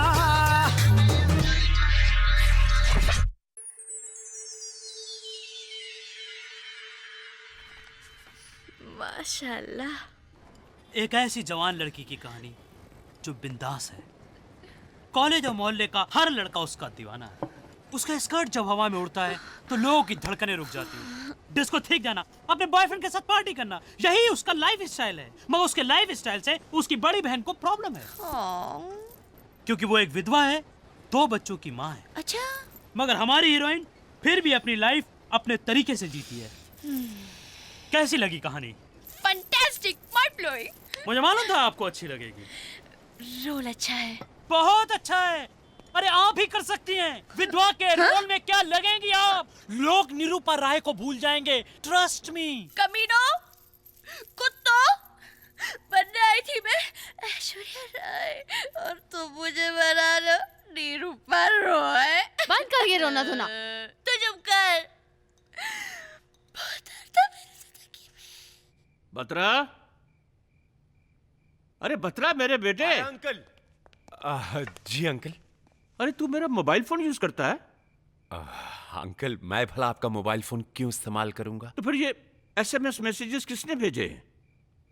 माशाल्लाह। एक ऐसी जवान लड़की की कहानी जो बिंदास है। कॉलेज और मोहल्ले का हर लड़का उसका दीवाना है। उसका स्कर्ट जब हवा में उड़ता है तो लोगों की धड़कनें रुक जाती हैं। डिस्को ठीक जाना, अपने बॉयफ्रेंड के साथ पार्टी करना, यही उसका लाइफ स्टाइल है। मगर उसके लाइफ स्टाइल से उसकी बड़ी बहन को प्रॉब्लम है, क्योंकि वो एक विधवा है, 2 बच्चों की माँ है। अच्छा। मगर हमारी हीरोइन फिर भी अपनी लाइफ अपने तरीके से जीती है। कैसी लगी कहानी? Fantastic, mind blowing. मुझे मालूम था आपको अच्छी लगेगी। रोल अच्छा है। बहुत अच्छा है। अरे आप भी कर सकती हैं। विधवा के रोल में क्या लगेंगी आप? लोग निरूपा राय को भूल जाएंगे, ट्रस्ट मी। कमीनो, कुत्तों, बनने आई थी मैं ऐश्वर्या राय और तुम मुझे बना लो निरूपा रॉय। बंद कर ये रोना धोना। तू चुप कर। बहुत डर था मेरी जिंदगी में। बत्रा, अरे बत्रा मेरे बेटे। अंकल। जी अंकल। अरे तू मेरा मोबाइल फोन यूज करता है? अंकल मैं भला आपका मोबाइल फोन क्यों इस्तेमाल करूंगा? तो फिर ये SMS मैसेजेस किसने भेजे?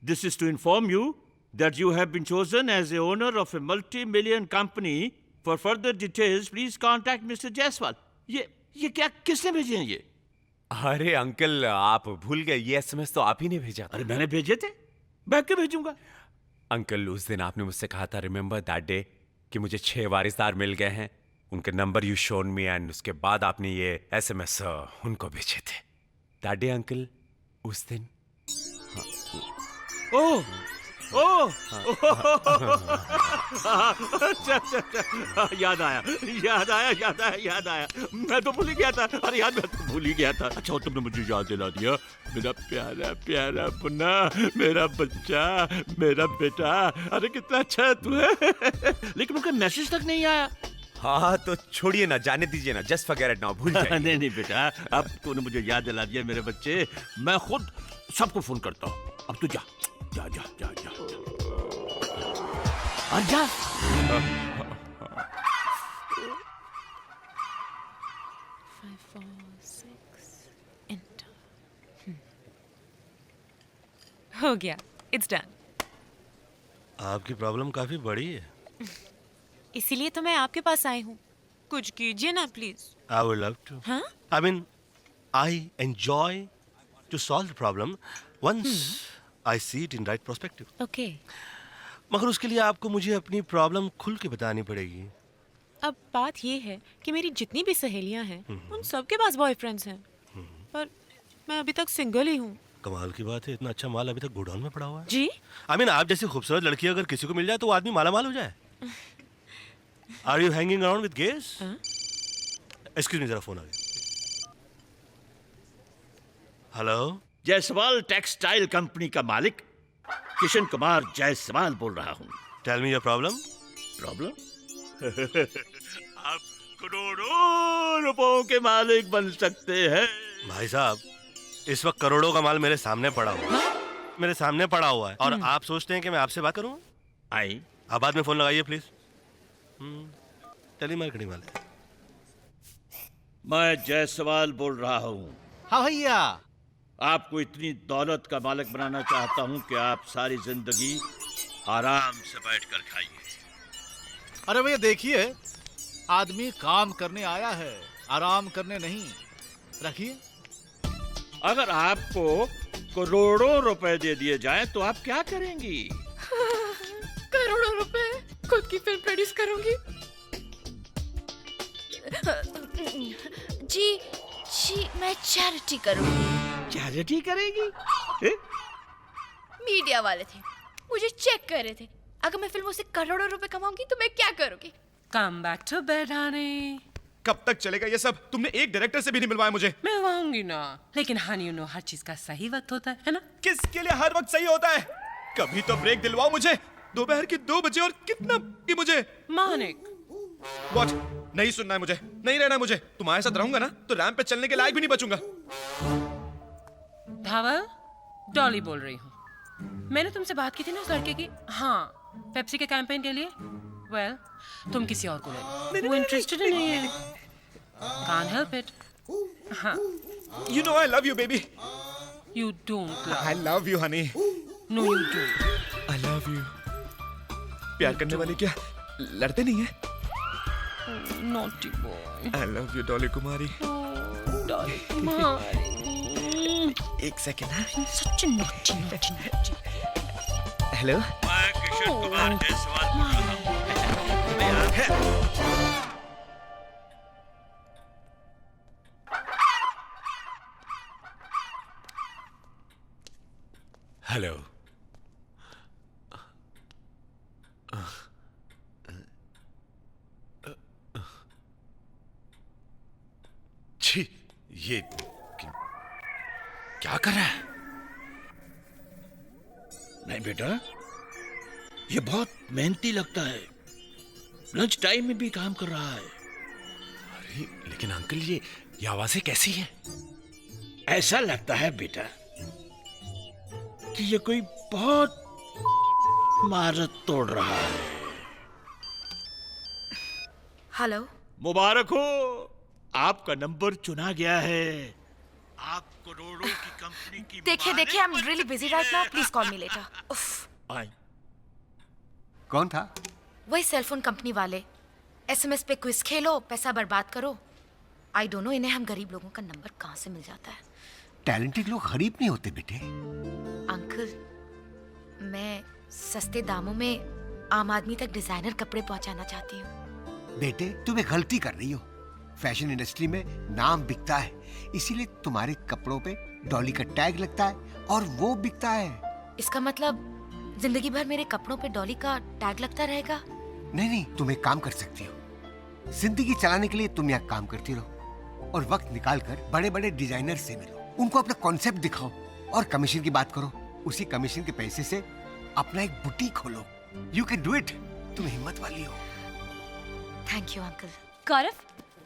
This is to inform you that you have been chosen as the owner of a multi-million company. For further details, please contact Mr. Jaiswal. ये क्या किसने भेजे हैं ये? अरे अंकल आप भूल गए, ये SMS तो आप ही ने भेजा था। अरे मैंने भेजे थे, मैं क्यों भेजूंगा? अंकल उस दिन आपने मुझसे कहा था, रिमेंबर दैट डे, कि मुझे 6 वारिसदार मिल गए हैं, उनके number you shown me, and उसके बाद आपने ये SMS उनको भेजे थे। दैट डे अंकल, उस दिन। ओह ओह अच्छा, याद आया। मैं तो भूल ही गया था। अरे यार मैं तो भूल ही गया था। अच्छा तुमने मुझे याद दिला दिया। मेरा प्यारा प्यारा पुन्ना, मेरा बच्चा, मेरा बेटा। अरे कितना अच्छा है तू है। लेकिन उनका मैसेज तक नहीं आया। हाँ तो छोड़िए ना, जाने दीजिए ना, जस्ट फॉरगेट इट नाउ, भूल जाइए। नहीं बेटा, अब तूने मुझे याद दिला दिया मेरे बच्चे। मैं खुद सबको फोन करता हूँ। अब तू जा जा जा जा जा जा। हो गया, इट्स डन। आपकी प्रॉब्लम काफी बड़ी है। इसीलिए तो मैं आपके पास आई हूँ। कुछ कीजिए ना please. I would love to. हाँ? I mean, I enjoy to solve the problem once I see it in right perspective. Okay. मगर उसके लिए आपको मुझे अपनी प्रॉब्लम खुल के बतानी पड़ेगी। अब बात ये है कि मेरी जितनी भी सहेलियां हैं उन सबके पास बॉयफ्रेंड्स हैं, पर मैं अभी तक सिंगल ही हूँ। कमाल की बात है, इतना अच्छा माल अभी तक गोडाउन में पड़ा हुआ है। जी? I mean, आप जैसी खूबसूरत लड़की अगर किसी को मिल जाए तो वो आदमी माला माल हो जाए। Are you hanging around with gays? Excuse me, जरा फोन आ गया। हेलो, जायसवाल टेक्सटाइल कंपनी का मालिक किशन कुमार जायसवाल बोल रहा हूँ। Tell me your problem. Problem? आप करोड़ों रुपयों के मालिक बन सकते हैं। भाई साहब, इस वक्त करोड़ों का माल मेरे सामने पड़ा हुआ। मेरे सामने पड़ा हुआ है और आप सोचते हैं कि मैं आपसे बात करूँ? आई आप बाद में फोन लगाइए प्लीज। टेली मार्केटिंग वाले। मैं जायसवाल बोल रहा हूँ। हाँ भैया। आपको इतनी दौलत का मालिक बनाना चाहता हूँ कि आप सारी जिंदगी आराम से बैठकर खाइए। अरे भैया देखिए, आदमी काम करने आया है, आराम करने नहीं। रखिए। अगर आपको करोड़ों रुपए दे दिए जाएं तो आप क्या करेंगी? करोड़ों रुपए खुद की फिल्म प्रोड्यूस करूंगी। जी जी मैं चैरिटी करूंगी। चैरिटी करेगी? मीडिया वाले थे, मुझे चेक कर रहे थे, अगर मैं फिल्मों से करोड़ों रुपए कमाऊंगी तो मैं क्या करूंगी? Come back to bed honey. कब तक चलेगा ये सब? तुमने एक डायरेक्टर से भी नहीं मिलवाया मुझे। मिलवाऊंगी ना, लेकिन हनी यू नो हर चीज का सही वक्त होता है ना? किसके लिए हर वक्त सही होता है? कभी तो ब्रेक दिलवाओ मुझे। दोपहर के 2 बजे और कितना की मुझे? मानिक। What? नहीं सुनना है मुझे, नहीं रहना है मुझे। तुम्हारे साथ रहूंगा ना तो रैंप पे चलने के लायक भी नहीं बचूंगा। धावल, डॉली बोल रही हूँ। मैंने तुमसे बात की थी ना उस लड़के की, हाँ, पेप्सी के कैंपेन के लिए। वेल, तुम किसी और को ले लो, वो इंटरेस्टेड नहीं है। Can't help it. हाँ। You know I love you, baby. You don't love. I love you, honey. No, you don't. I love you. प्यार करने वाले क्या लड़ते नहीं है? Naughty boy. I love you, Dolly कुमारी। डॉली कुमारी। एक सेकंड है। Such a naughty. हेलो। मैं किशोर कुमार जायसवाल बोल रहा हूँ। हेलो। छी, ये क्या कर रहा है? नहीं बेटा, ये बहुत मेहनती लगता है, लंच टाइम में भी काम कर रहा है। अरे लेकिन अंकल ये आवाजें कैसी हैं? ऐसा लगता है बेटा कि ये कोई बहुत महारत तोड़ रहा है। हेलो। मुबारक हो, आपका नंबर चुना गया है। आप करोड़ों की कंपनी की देखिए, I am really busy right now, please call me later. कौन था? वही सेलफोन कंपनी वाले। एसएमएस पे क्विज खेलो, पैसा बर्बाद करो। आई डोंट नो इन्हें हम गरीब लोगों का नंबर कहाँ से मिल जाता है। टैलेंटेड लोग गरीब नहीं होते बेटे। अंकल, मैं सस्ते दामों में आम आदमी तक डिजाइनर कपड़े पहुंचाना चाहती हूँ। बेटे तुम एक गलती कर रही हो। फैशन इंडस्ट्री में नाम बिकता है, इसीलिए तुम्हारे कपड़ों पे डॉली का टैग लगता है और वो बिकता है। इसका मतलब जिंदगी भर मेरे कपड़ों पे डॉली का टैग लगता रहेगा? नहीं, तुम एक काम कर सकती हो। जिंदगी चलाने के लिए तुम यहाँ काम करती रहो और वक्त निकाल कर बड़े बड़े डिजाइनर से मिलो, उनको अपना कॉन्सेप्ट दिखाओ और कमीशन की बात करो। उसी कमीशन के पैसे से अपना एक बुटीक खोलो। You can do it. तुम हिम्मत वाली हो। Thank you uncle. गौरव,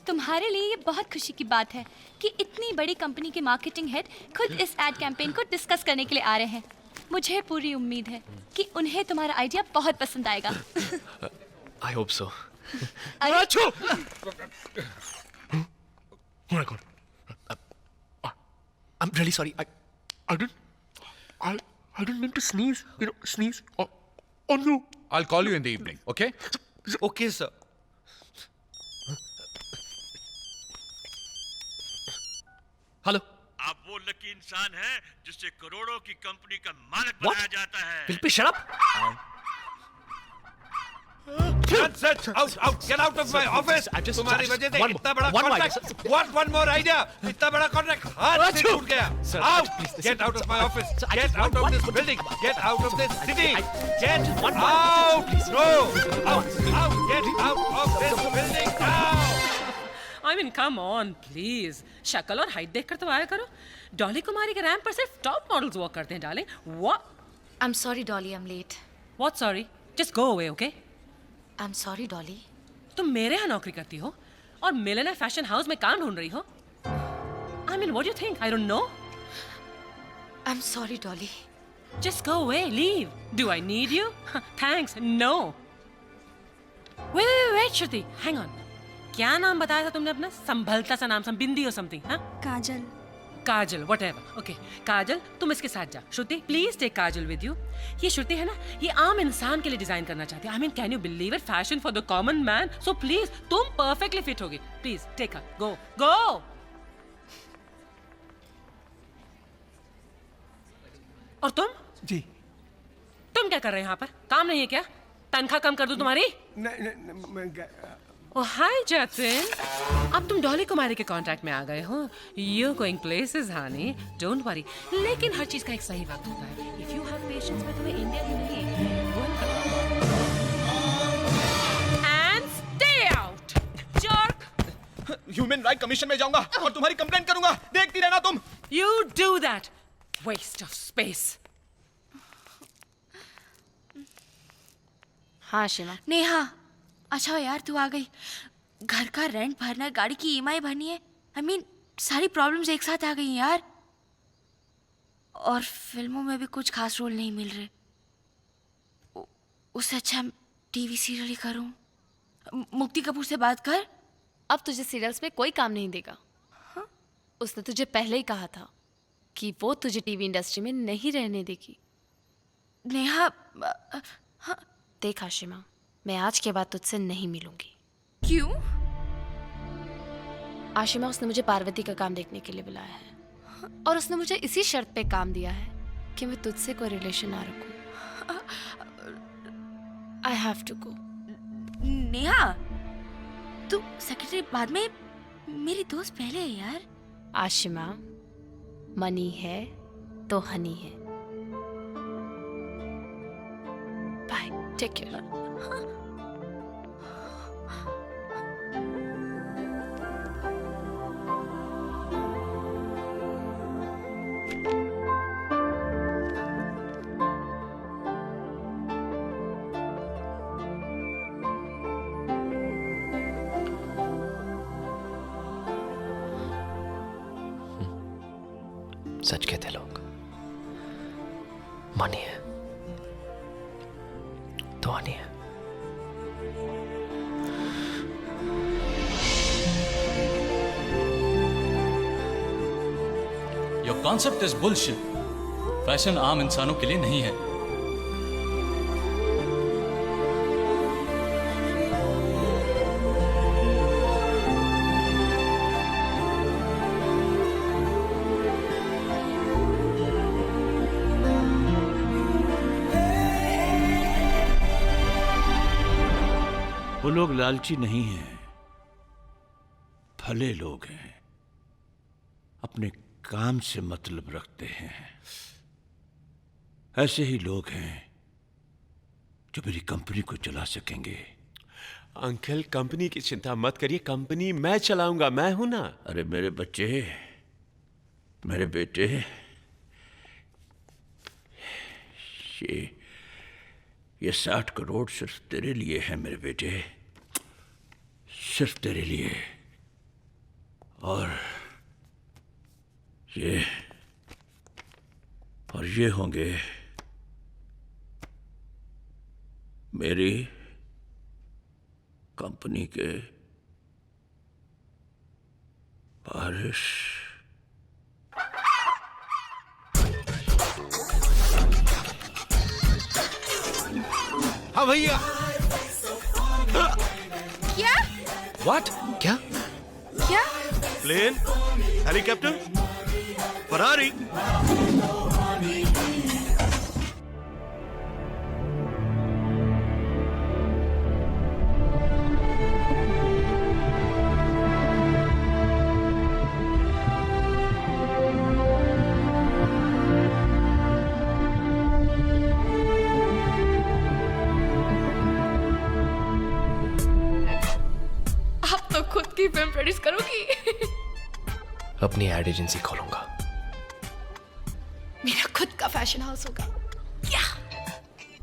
तुम्हारे लिए ये बहुत खुशी की बात है कि इतनी बड़ी कंपनी के मार्केटिंग हेड खुद इस एड कैंपेन को डिस्कस करने के लिए आ रहे हैं। मुझे पूरी उम्मीद है कि उन्हें तुम्हारा आइडिया बहुत पसंद आएगा। I hope so. Oh my God. I'm really sorry. I didn't mean to sneeze. Sneeze on you. I'll call you in the evening, okay? Okay, sir. Hello. आप वो लकी इंसान हैं जिससे करोड़ों की कंपनी का मालिक बनाया जाता है। Will you shut up? Get out of my office! तुम्हारी वजह से इतना बड़ा कॉन्ट्रैक्ट, one more idea, इतना बड़ा कॉन्ट्रैक्ट हाथ से छूट गया। Out! Get out of my office! Get out of this building! Get out of this city! Get out! No! Out! Get out of this building now! I mean, come on, please. शक्ल और height देखकर तो आया करो। डॉली कुमारी के ramp पर सिर्फ top models walk करते हैं darling. What? I'm sorry, Dolly, I'm late. What sorry? Just go away, okay? I'm sorry, Dolly. तुम मेरे यहाँ नौकरी करती हो और मिलेनियर फैशन हाउस में काम ढूंढ रही हो। I mean, what do you think? I don't know. I'm sorry, Dolly. Just go away, leave. Do I need you? Thanks, no. Wait, Shruti, hang on. क्या नाम बताया था तुमने अपना? संभलता सा नाम, बिंदी or something, हाँ? काजल. काजल, whatever. Okay, काजल, तुम इसके साथ जा. श्रुति, please take Kajal with you. ये श्रुति है ना, ये आम इंसान के लिए डिजाइन करना चाहती है. I mean, can you believe it? Fashion for the common man. So please, तुम perfectly fit होगी. Please, take her. Go, go. और तुम? जी. तुम क्या कर रहे हो यहाँ पर? काम नहीं है क्या? तनख्वाह कम कर दूं तुम्हारी? Oh, hi, Jatin. अब तुम डॉली कुमारी के कॉन्ट्रैक्ट में आ गए हो. You're going places, honey. Don't worry. लेकिन हर चीज का एक सही वक्त होता है. If you have patience में तुम्हें इंडिया ही नहीं. And stay out, jerk. Human right commission में जाऊंगा और तुम्हारी कंप्लेंट करूंगा. देखती रहना तुम. You do that. Waste of space. हाँ शिमा. नेहा, अच्छा यार तू आ गई. घर का रेंट भरना है, गाड़ी की ईएमआई भरनी है. I mean, सारी प्रॉब्लम्स एक साथ आ गई हैं यार. और फिल्मों में भी कुछ खास रोल नहीं मिल रहे. उससे अच्छा टीवी सीरियल ही करूं. मुक्ति कपूर से बात कर. अब तुझे सीरियल्स में कोई काम नहीं देगा. हाँ? उसने तुझे पहले ही कहा था कि वो तुझे टीवी इंडस्ट्री में नहीं रहने देगी. नेहा, हाँ. देख आशिमा, मैं आज के बाद तुझसे नहीं मिलूंगी. क्यों? आशिमा, उसने मुझे पार्वती का काम देखने के लिए बुलाया है. और उसने मुझे इसी शर्त पे काम दिया है कि मैं तुझसे कोई रिलेशन ना रखूं. I have to go. Neha, तू सेक्रेटरी बाद में, मेरी दोस्त पहले है यार. आशिमा, मनी है तो हनी है. Bye, take care. सच कहते लोग, मनी है तो आनी है. Your concept is bullshit. Fashion आम इंसानों के लिए नहीं है. वो लोग लालची नहीं हैं, भले लोग हैं, अपने काम से मतलब रखते हैं. ऐसे ही लोग हैं जो मेरी कंपनी को चला सकेंगे. अंकल, कंपनी की चिंता मत करिए, कंपनी मैं चलाऊंगा, मैं हूं ना. अरे मेरे बच्चे, मेरे बेटे, ये 60 करोड़ सिर्फ तेरे लिए है मेरे बेटे, सिर्फ तेरे लिए. और ये होंगे मेरी कंपनी के वारिस. हाँ भैया. क्या? What? क्या? क्या? Plane, helicopter, Ferrari. की फिल्म प्रोड्यूस करूंगी. अपनी एड एजेंसी खोलूंगा. मेरा खुद का फैशन हाउस होगा.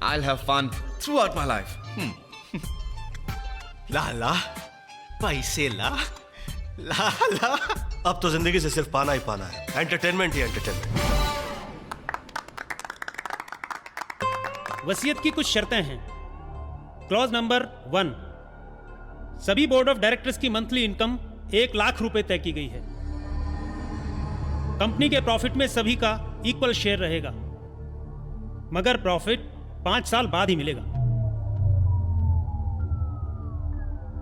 I'll have fun throughout my life. ला ला, पैसे ला, ला ला. अब तो जिंदगी से सिर्फ पाना ही पाना है. एंटरटेनमेंट ही एंटरटेनमेंट. वसीयत की कुछ शर्तें हैं। क्लॉज नंबर 1, सभी बोर्ड ऑफ डायरेक्टर्स की मंथली इनकम 1 लाख रुपए तय की गई है। कंपनी के प्रॉफिट में सभी का इक्वल शेयर रहेगा, मगर प्रॉफिट 5 साल बाद ही मिलेगा।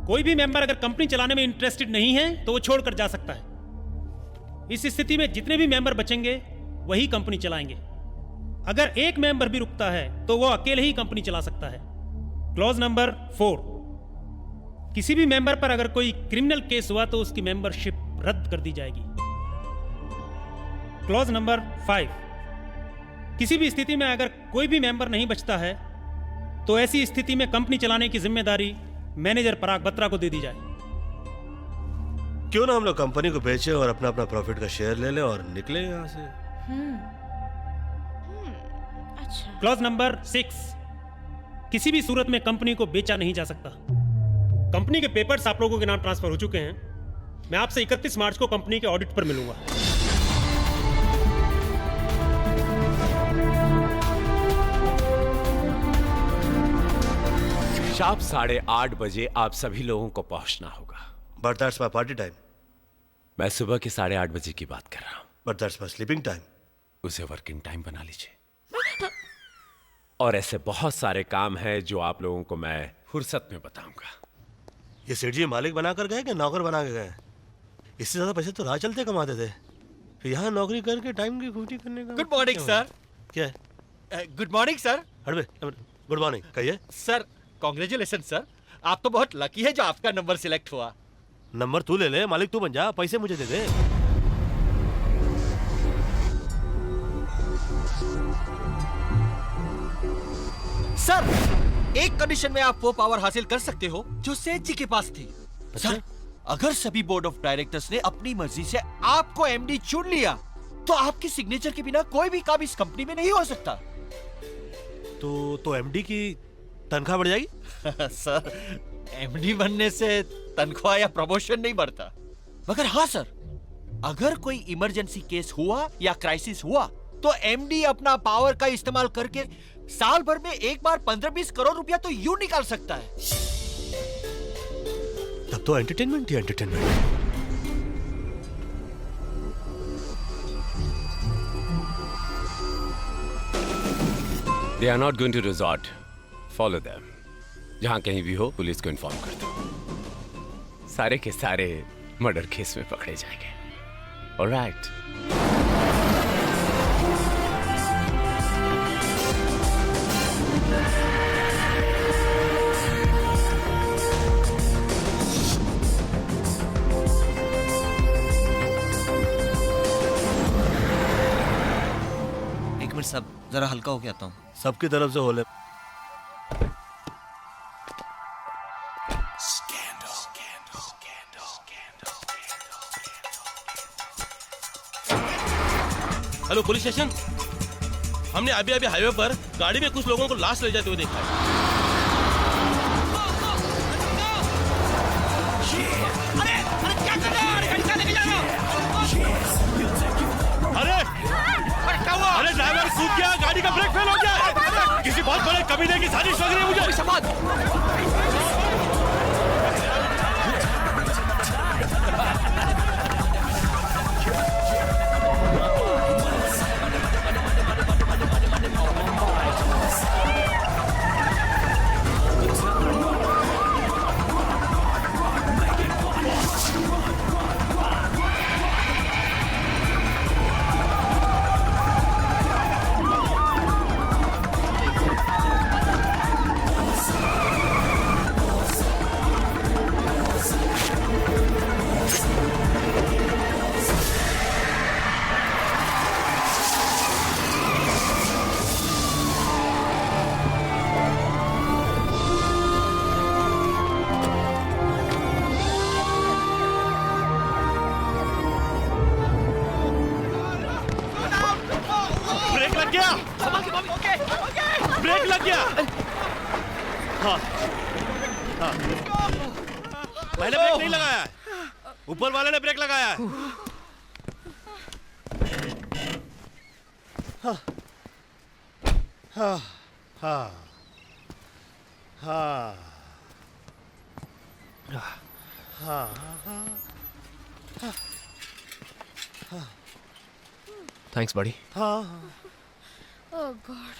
कोई भी मेंबर अगर कंपनी चलाने में इंटरेस्टेड नहीं है तो वो छोड़कर जा सकता है। इस स्थिति में जितने भी मेंबर बचेंगे वही कंपनी चलाएंगे। अगर एक मेंबर भी रुकता है तो वो अकेले ही कंपनी चला सकता है। क्लॉज नंबर 4, किसी भी मेंबर पर अगर कोई क्रिमिनल केस हुआ तो उसकी मेंबरशिप रद्द कर दी जाएगी। क्लॉज नंबर 5, किसी भी स्थिति में अगर कोई भी मेंबर नहीं बचता है तो ऐसी स्थिति में कंपनी चलाने की जिम्मेदारी मैनेजर पराग बत्रा को दे दी जाए। क्यों ना हम लोग कंपनी को बेचे और अपना अपना प्रॉफिट का शेयर ले लें और निकले यहाँ से। अच्छा। क्लॉज नंबर 6, किसी भी सूरत में कंपनी को बेचा नहीं जा सकता। कंपनी के पेपर्स आप लोगों के नाम ट्रांसफर हो चुके हैं। मैं आपसे 31 मार्च को कंपनी के ऑडिट पर मिलूंगा। शाम 8:30 बजे आप सभी लोगों को पहुंचना होगा। But that's my party time. मैं सुबह के 8:30 बजे की बात कर रहा हूं। But that's my sleeping time. उसे वर्किंग टाइम बना लीजिए। और ऐसे बहुत सारे काम हैं जो आप लोगों को मैं फुर्सत में बताऊंगा। ये सेठ जी मालिक बनाकर गए कि नौकर बना के गए? इससे ज्यादा पैसे तो राह चलते कमाते थे, फिर यहाँ नौकरी करके टाइम की खूटी करने का। Good morning sir. क्या है? Good morning sir. हटबे, गुड मॉर्निंग कहिए। सर कॉन्ग्रेचुलेशन सर, आप तो बहुत लकी है जो आपका नंबर सिलेक्ट हुआ। नंबर तू ले ले, मालिक तू बन जा, पैसे मुझे दे दे। सर एक कंडीशन में आप वो पावर हासिल कर सकते हो जो सेठ जी के पास थी। सर अगर सभी बोर्ड ऑफ डायरेक्टर्स ने अपनी मर्जी से आपको एमडी चुन लिया तो आपकी सिग्नेचर के बिना कोई भी काम इस कंपनी में नहीं हो सकता। तो एमडी की तनख्वाह बढ़ जाएगी? सर एमडी बनने से तनख्वाह या प्रमोशन नहीं बढ़ता, मगर हाँ सर, अगर कोई इमरजेंसी केस हुआ या क्राइसिस हुआ तो एमडी अपना पावर का इस्तेमाल करके साल भर में एक बार 15-20 करोड़ रुपया तो यूं निकाल सकता है। तब तो एंटरटेनमेंट ही entertainment. They are not going to resort. Follow them. जहां कहीं भी हो पुलिस को इन्फॉर्म कर दो। सारे के सारे मर्डर केस में पकड़े जाएंगे। Alright. एक मिनट साहब, जरा हल्का होके आता हूँ। सबकी तरफ से हो ले। हेलो पुलिस स्टेशन, हमने अभी अभी हाईवे पर गाड़ी में कुछ लोगों को लाश ले जाते हुए देखा है। अरे ड्राइवर कूद गया, गाड़ी का ब्रेक फेल हो गया। किसी बहुत बड़े कमीने की साजिश लग रही है मुझे। ब्रेक लग गया। हाँ हाँ, मैंने ब्रेक नहीं लगाया है, ऊपर वाले ने ब्रेक लगाया है। हाँ हाँ हाँ हाँ हाँ हाँ थैंक्स बड़ी। हाँ Oh God.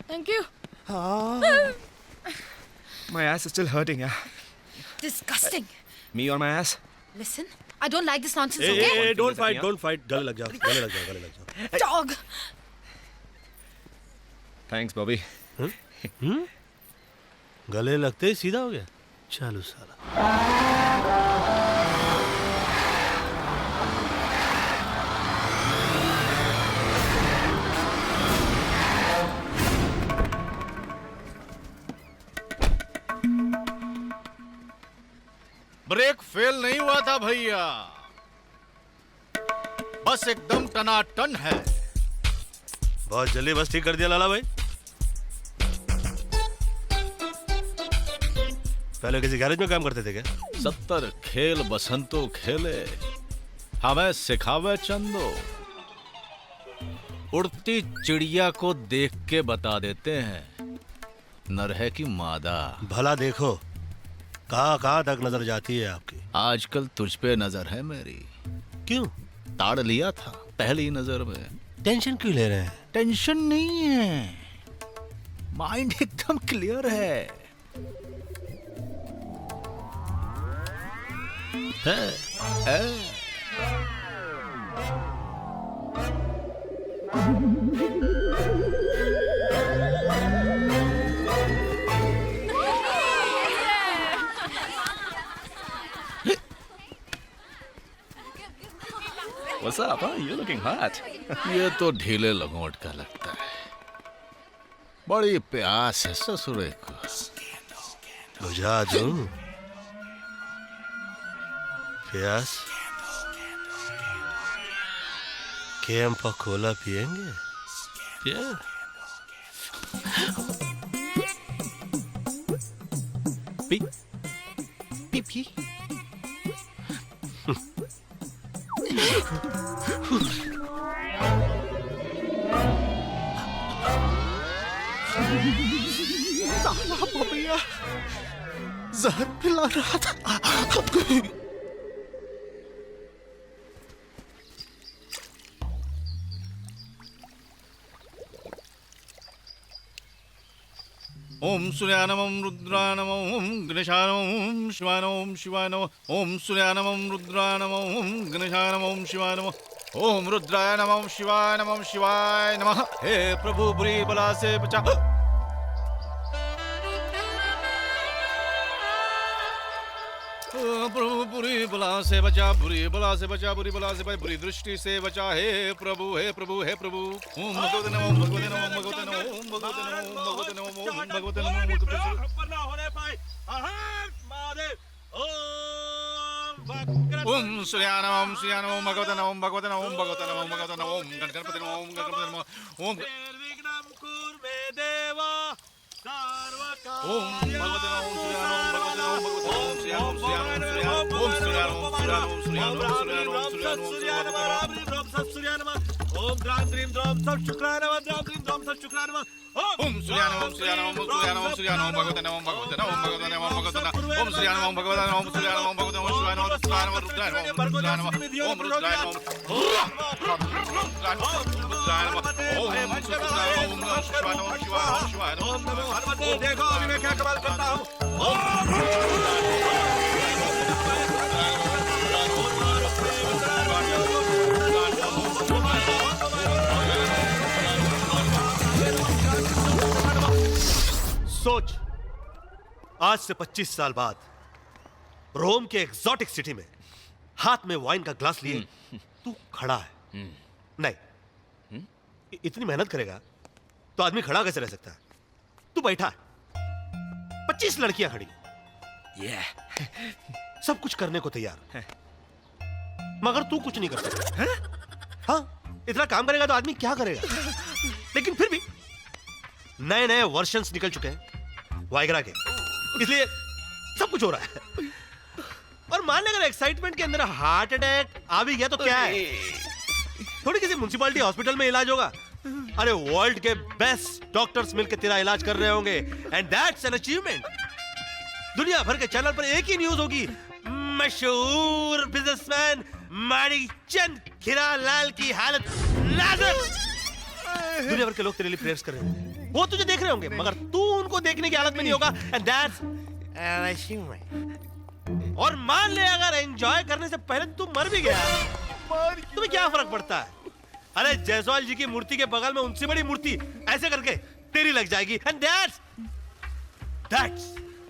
Thank you. My ass is still hurting, yeah. Disgusting. Me on my ass? Listen, I don't like this nonsense, okay? Hey, don't fight, don't fight. गले लग जाओ, गले लग जाओ, गले लग जाओ। Dog. Thanks, Bobby. गले लगते ही सीधा हो गया। चलो साला। ब्रेक फेल नहीं हुआ था भैया, बस एकदम टनाटन है। बहुत जल्दी बस ठीक कर दिया लाला भाई। पहले किसी गैरेज में काम करते थे क्या? 70 खेल बसंतो खेले, हमें सिखावे चंदो। उड़ती चिड़िया को देख के बता देते हैं नर है कि मादा। भला देखो कहाँ कहाँ तक नजर जाती है आपकी। आजकल तुझ पे नजर है मेरी। क्यों? ताड़ लिया था पहली नजर में। टेंशन क्यों ले रहे हैं? टेंशन नहीं है, माइंड एकदम क्लियर है। What's up, huh? You're looking hot. ये तो ढीले लगोट का लगता है। बड़ी प्यास है ससुरे को। बुझा दूं? प्यास? कैंपा कोला पिएंगे? पिए? P P P. भैया जहर पिला रहा था। ओम सूर्यानमं रुद्रानमं ओम गणेशानमं शिवानमं शिवानमं ओम सूर्यानमं रुद्रानमं गणेशानमं शिवानमं ओम रुद्राय नमः शिवाय नमः शिवाय नमः। हे प्रभु बुरी बला से बचा। प्रभु बुरी बला से बचा, बुरी बला से बचा, बुरी बला से बचा, बुरी दृष्टि से बचा। हे प्रभु हे प्रभु हे प्रभु। ओम भगवते नमः ओम भगवते नमः ओम भगवते नमः ओम भगवते नमः ओम भगवते नमः ओम भगवते नमः ओम सूर्यानमं सूर्यानमं भगवते नमः ओम भगवते नमः ओम भगवते नमः ओम भगवते नमः ओम गणपति नमः ओम गणपति नमः ओम निर्विघ्नं कुर्मे देवा सर्वकार्येषु। ओम भगवते नमः ओम सूर्यानमं भगवते नमः ओम सूर्यानमं सूर्यानमं ओम सूर्यानमं सूर्यानमं सूर्यानमं ओम द्रां द्रीं द्रौं सत् शुक्राय नमः द्रां द्रीं द्रौं सत् शुक्राय नमः ओम सूर्यानमं सूर्यानमं सूर्यानमं सूर्यानमं भगवते नमः भगवते नमः भगवते नमः भगवते नमः ओम सूर्यानमं भगवते नमः ओम सूर्यानमं भगवते नमः शिवाय नमः रुद्राय नमः रुद्राय नमः रुद्राय नमः ओम रुद्राय नमः रुद्राय नमः ओम रुद्राय नमः शिवाय नमः शिवाय नमः शिवाय नमः। देखो अभी मैं क्या कमाल करता हूँ। सोच, आज से 25 साल बाद रोम के एक्सोटिक सिटी में हाथ में वाइन का ग्लास लिए तू खड़ा है। नहीं, इतनी मेहनत करेगा तो आदमी खड़ा कैसे रह सकता है? तू बैठा है, 25 लड़कियां खड़ी, सब कुछ करने को तैयार, मगर तू कुछ नहीं कर सकता। हाँ, इतना काम करेगा तो आदमी क्या करेगा? लेकिन फिर भी नए नए वर्जन्स निकल चुके हैं वाइग्रा के, इसलिए सब कुछ हो रहा है। और मान लें अगर एक्साइटमेंट के अंदर हार्ट अटैक आ भी गया तो क्या है? थोड़ी किसी म्युनिसिपैलिटी हॉस्पिटल में इलाज होगा, अरे वर्ल्ड के बेस्ट डॉक्टर्स मिलकर तेरा इलाज कर रहे होंगे एंड दैट्स एन अचीवमेंट। दुनिया भर के चैनल पर एक ही न्यूज होगी, मशहूर बिजनेसमैन माणिकचंद हीरालाल की हालत नाजुक। दुनिया भर के लोग तेरे लिए प्रेयर्स कर रहे होंगे, वो तुझे देख रहे होंगे, मगर तू उनको देखने की हालत में नहीं होगा एंड दैट्स एन अचीवमेंट। और मान ले अगर एंजॉय करने से पहले तू मर भी गया, तुम्हें क्या फर्क पड़ता है? अरे जायसवाल जी की मूर्ति के बगल में उनसे बड़ी मूर्ति ऐसे करके तेरी लग जाएगी and that's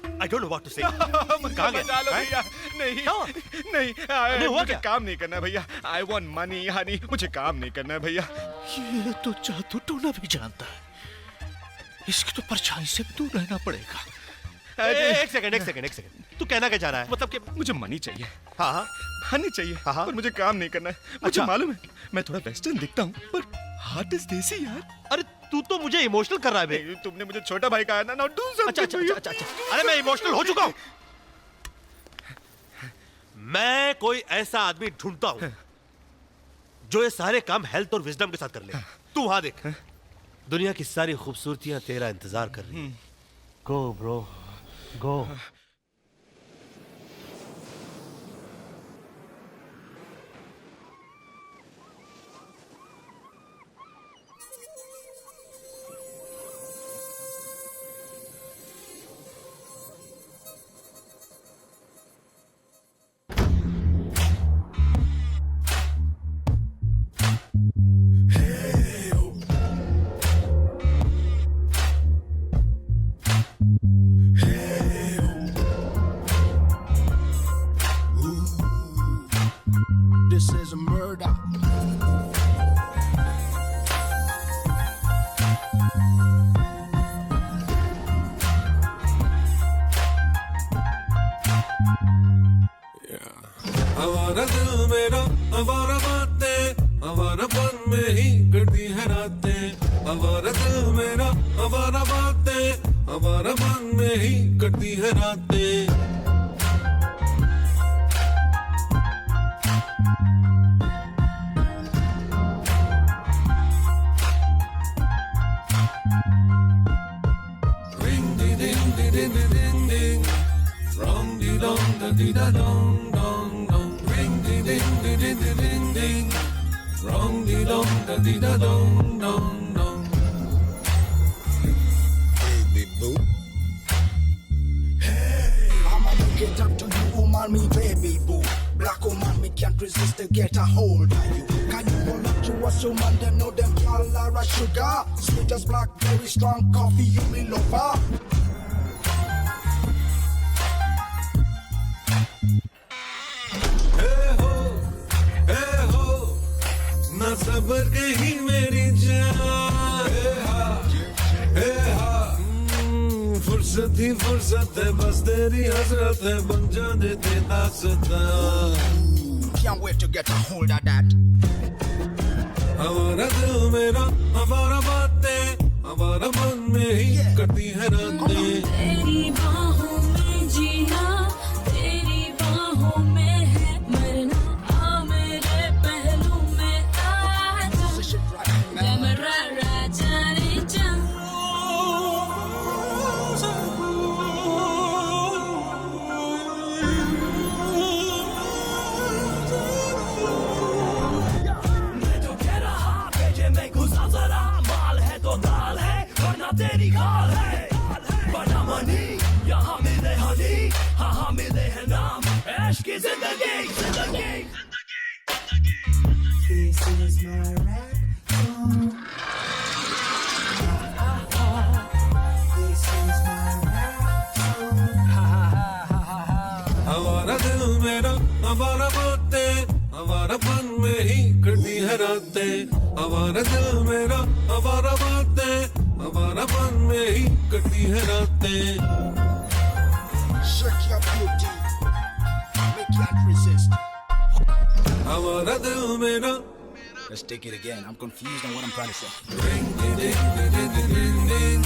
I don't know what to say. कहाँ गया? भैया नहीं हुआ मुझे क्या? काम नहीं करना है भैया। I want money honey, मुझे काम नहीं करना है भैया। ये तो जादू टोना भी जानता है, इसकी तो परछाई से भी दूर रहना पड़ेगा। एक सेकंड तू कहना क्या चाह रहा है? मतलब कि मुझे मनी चाहिए। हाँ हनी चाहिए, पर मुझे काम नहीं करना है। मुझे मालूम है मैं थोड़ा वेस्टर्न दिखता हूँ, पर हार्ट इज देसी यार। अरे तू तो मुझे इमोशनल कर रहा है बे। तुमने मुझे छोटा भाई कहा ना, नाउ डू समथिंग। अच्छा। अरे मैं इमोशनल हो चुका हूँ। मैं कोई ऐसा आदमी ढूंढता हूँ जो ये सारे काम हेल्थ और विजडम के साथ कर ले। तू वहां देख, दुनिया की सारी खूबसूरतियां तेरा इंतजार कर रही हैं। Go bro go. This is a murder. हमारा दिल मेरा हमारा बातें हमारापन में ही कटती है रातें। हमारा दिल मेरा हमारा बातें हमारापन में ही कटती है रातें। Ding da dong dong dong, ring ding ding ding ding ding ding ding, wrong ding dong da ding da dong dong dong. Baby boo. Hey, I'ma look it up to you, woman, me baby boo. Black woman, me can't resist to get a hold of you. Can you hold up to us, woman? Them know them y'all are a sugar. Sweet as blackberry, strong coffee, you me lover. ना सबर कहीं मेरी जान, फुर्सत ही फुर्सत है, बस तेरी हसरत है, बन जाने तेरा सता। Can't wait to get a hold of that. हमारा दिल मेरा हमारा बातें हमारा मन में ही कटती है रातें। तेरी बाहों में जीना, तेरी बाहों में है मरना, आ मेरे पहलू में आ जा, मेरा राजा रे जा। मैं तो कह रहा भेजे में घुसा जरा, माल है तो दाल है वरना तेरी खाल है। बना मनी यहाँ मिले हनी, हाँ मिले है नाम, ऐश की जिंदगी जिंदगी। This is my rap song. This is my rap song. हमारा दिल मेरा हमारा बातें हमारा पन में ही कटती है रातें। हमारा दिल मेरा हमारा बातें हमारा पन में ही कटती है रातें। Shake your beauty, we can't resist. हमारा दिल मेरा। Let's take it again. I'm confused on what I'm trying to say. Ring ding ding ding ding ding ding,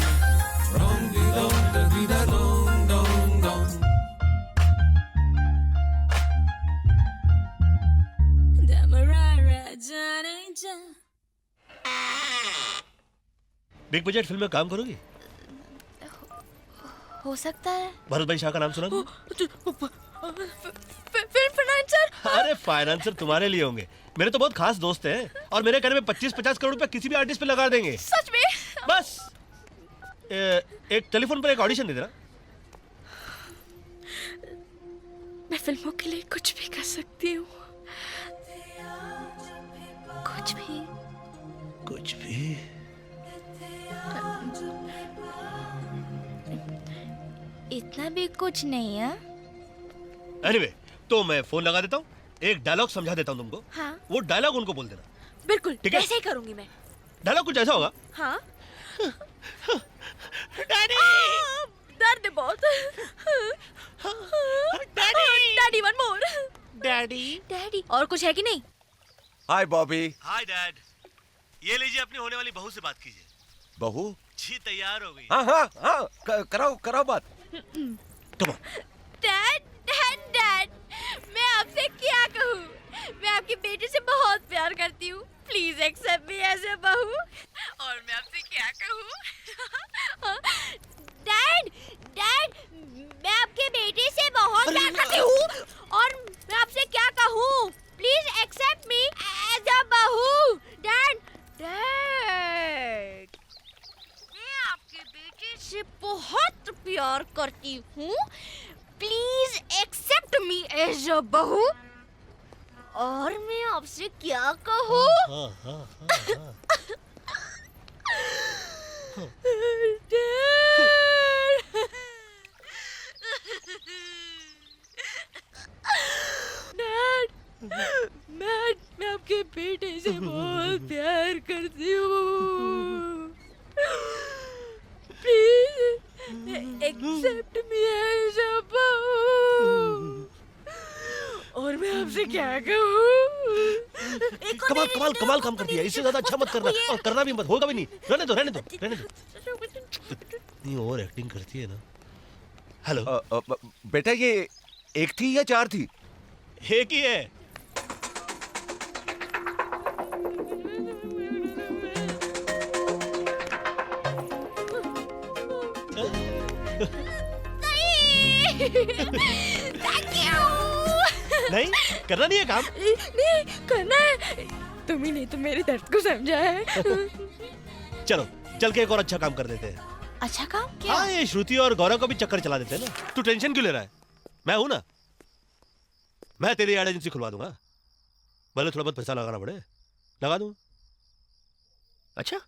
wrong ding dong da dee da dong dong dong. Damarara, Johnny John. Big budget film में काम करोगी? हो सकता है। भरत भाई शाह का नाम सुना? Film financer. अरे फाइनेंसर तुम्हारे लिए होंगे, मेरे तो बहुत खास दोस्त हैं और मेरे कहने में 25-50 करोड़ रुपए किसी भी आर्टिस्ट पे लगा देंगे। सच में? बस एक टेलीफोन पर एक ऑडिशन दे देना। मैं फिल्मों के लिए कुछ भी कर सकती हूँ, कुछ भी। कुछ भी? इतना भी कुछ नहीं है। एनीवे, तो मैं फोन लगा देता हूँ, एक डायलॉग समझा देता हूँ तुमको। हाँ। वो डायलॉग उनको बोल देना। बिल्कुल, ठीक है? ऐसे ही करूंगी मैं। डायलॉग कुछ ऐसा होगा। हाँ। डैडी। दर्द है बहुत। Daddy. Daddy one more. Daddy. Daddy. और कुछ है कि नहीं? Hi Bobby. Hi dad. ये लीजिए, अपनी होने वाली बहू से बात कीजिए। बहू? जी तैयार हो गई। हाँ हाँ हाँ, कराओ बात। डैड, डैड, डैड, मैं आपसे क्या कहूँ? मैं आपकी बेटी से बहुत प्यार करती हूँ। Please accept me as a bahu. और मैं आपसे क्या कहूँ? डैड, डैड, मैं आपके बेटे से बहुत प्यार करती हूँ और मैं आपसे क्या कहूँ? Please accept me as a बहू। डैड, डैड, मैं आपके बेटे से बहुत प्यार करती हूँ। Please accept me as a bahu. और मैं आपसे क्या कहूँ? मैं आपके बेटे से बहुत प्यार करती हूँ। Please accept me as a bahu. और मैं आपसे क्या कहूँ? कमाल काम कर दिया। इससे ज्यादा अच्छा मत करना, और करना भी मत, होगा भी नहीं। रहने दो। इतनी ओवर एक्टिंग करती है ना। हेलो बेटा, ये एक थी या चार थी? एक ही है। Thank you. नहीं करना नहीं है काम। नहीं करना है। तुम ही नहीं तो मेरे दर्द को समझा है। चलो चल के एक और अच्छा काम कर देते हैं। अच्छा काम क्या? हाँ, ये श्रुति और गौरव को भी चक्कर चला देते हैं ना। तू टेंशन क्यों ले रहा है? मैं हूं ना। मैं तेरी एड एजेंसी खुलवा दूंगा, भले थोड़ा बहुत पैसा लगाना पड़े, लगा दूंगा। अच्छा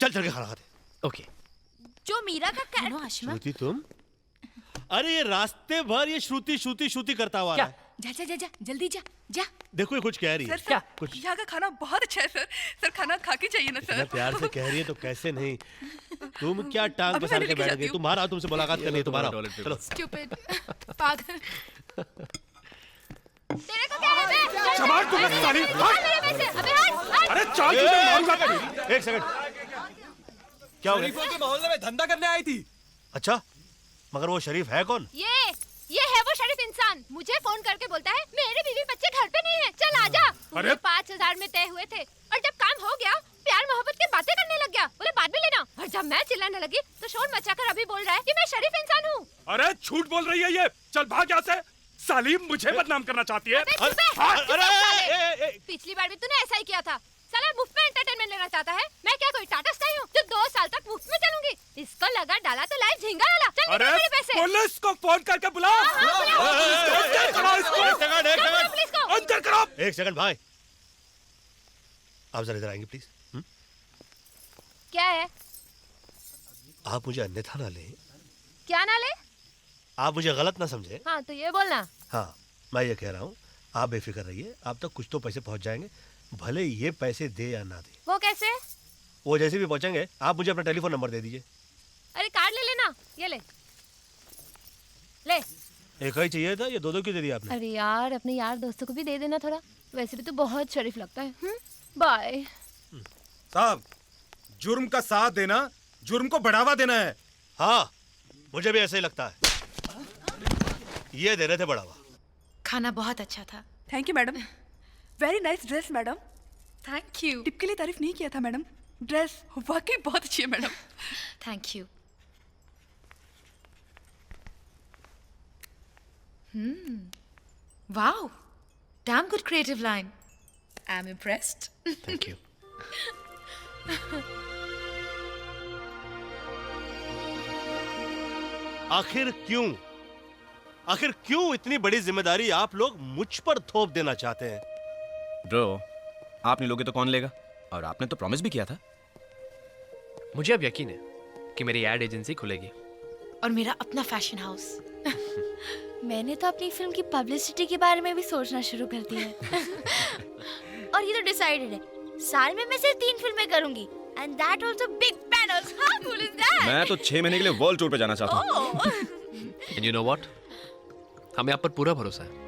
चल के खाना खाते। ओके। जो मीरा का कैरेक्टर। श्रुति तुम? अरे ये रास्ते भर ये श्रुति करता हुआ है। जा जल्दी जा। देखो ये कुछ कह रही है। क्या? कुछ यहाँ का खाना बहुत अच्छा है सर। सर खाना खा के चाहिए ना इतना सर। प्यार से कह रही है तो कैसे नहीं। तुम क्या टांग पसार के बैठ गई? तुम्हारा तुमसे मुलाकात करनी है, तुम्हारा। चलो स्टूपिड पागल। तेरे को क्या है बे? चमार तू मेरी साली। अबे हट। अरे चल तुझे मारूंगा। एक सेकंड, क्या हो गया? के मोहल्ले में धंधा करने आई थी। अच्छा, मगर वो शरीफ है कौन? ये है वो शरीफ इंसान। मुझे फोन करके बोलता है मेरे बीवी बच्चे घर पे नहीं है, चल आजा। अरे 5000 में तय हुए थे और जब काम हो गया प्यार मोहब्बत की बातें करने लग गया। बोले बाद में लेना। और जब मैं चिल्लाने लगी तो शोर मचाकर अभी बोल रहा है कि मैं शरीफ इंसान हूँ। अरे झूठ बोल रही है ये। चल भाग यहाँ से। साली मुझे बदनाम करना चाहती है। पिछली बार भी तूने ऐसा ही किया था। साला मुफ्त में एंटरटेनमेंट लेना चाहता है। मैं क्या कोई टाटा स्काई हूँ जो 2 साल तक मुफ्त में चलूंगी? इसको लगा डाला तो लाए झिंगा वाला। चल अरे निकल मेरे पैसे। पुलिस को फोन करके बुलाओ। अंदर करो। एक सेकंड भाई, आप जरा इधर आएंगे प्लीज। क्या है? आप मुझे अन्यथा ना ले। क्या ना ले? आप मुझे गलत ना समझे। हाँ तो ये बोलना। हाँ, मैं ये कह रहा हूँ, आप बेफिक्र रहिए, आप तक कुछ तो पैसे पहुंच जाएंगे, भले ये पैसे दे या ना दे। वो कैसे? वो जैसे भी पहुंचेंगे आप मुझे अपना टेलीफोन नंबर दे दीजिए। अरे कार्ड ले लेना, ये ले ले। एक ही चाहिए था, ये दो क्यों दे दिया आपने? अरे यार अपने यार दोस्तों को भी दे देना थोड़ा। वैसे भी तो बहुत शरीफ लगता है। बाय। साहब, जुर्म का साथ देना जुर्म को बढ़ावा देना है। हाँ, मुझे भी ऐसे ही लगता है। ये दे रहे थे बढ़ावा। खाना बहुत अच्छा था। Thank you madam. Very nice dress madam. Thank you. Tip के लिए तारीफ नहीं किया था मैडम। ड्रेस वाकई बहुत अच्छी है madam. Thank you. Wow, damn good creative line. I am impressed. Thank you. आखिर क्यों इतनी बड़ी जिम्मेदारी आप लोग मुझ पर थोप देना चाहते हैं? ब्रो, आप नहीं लोगे तो कौन लेगा? और आपने तो प्रॉमिस भी किया था। मुझे अब यकीन है कि मेरी एड एजेंसी खुलेगी और मेरा अपना फैशन हाउस। मैंने तो अपनी फिल्म की पब्लिसिटी के बारे में भी सोचना शुरू कर दिया है। और ये तो डिसाइडेड है, साल में मैं सिर्फ 3 फिल्में करूंगी, and that also big banners. How cool is that? मैं तो 6 महीने के लिए वर्ल्ड टूर पे जाना चाहता हूँ। एंड यू नो व्हाट, हमें आप पर पूरा भरोसा है।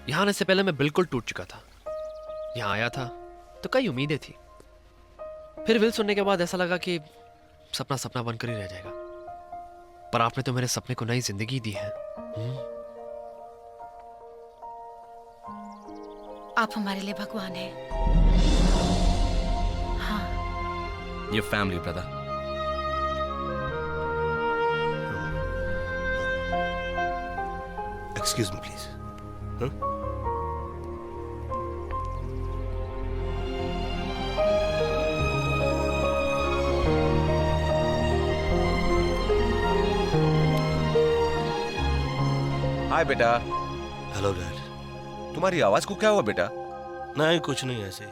यहाँ आने से पहले मैं बिल्कुल टूट चुका था। यहाँ आया था तो कई उम्मीदें थी, फिर विल सुनने के बाद ऐसा लगा कि सपना सपना बनकर ही रह जाएगा। पर आपने तो मेरे सपने को नई जिंदगी दी है। आप हमारे लिए भगवान हैं। हाँ। ये family brother. Excuse me please. Hi बेटा। Hello dad. तुम्हारी आवाज को क्या हुआ बेटा? नहीं, कुछ नहीं, ऐसे ही।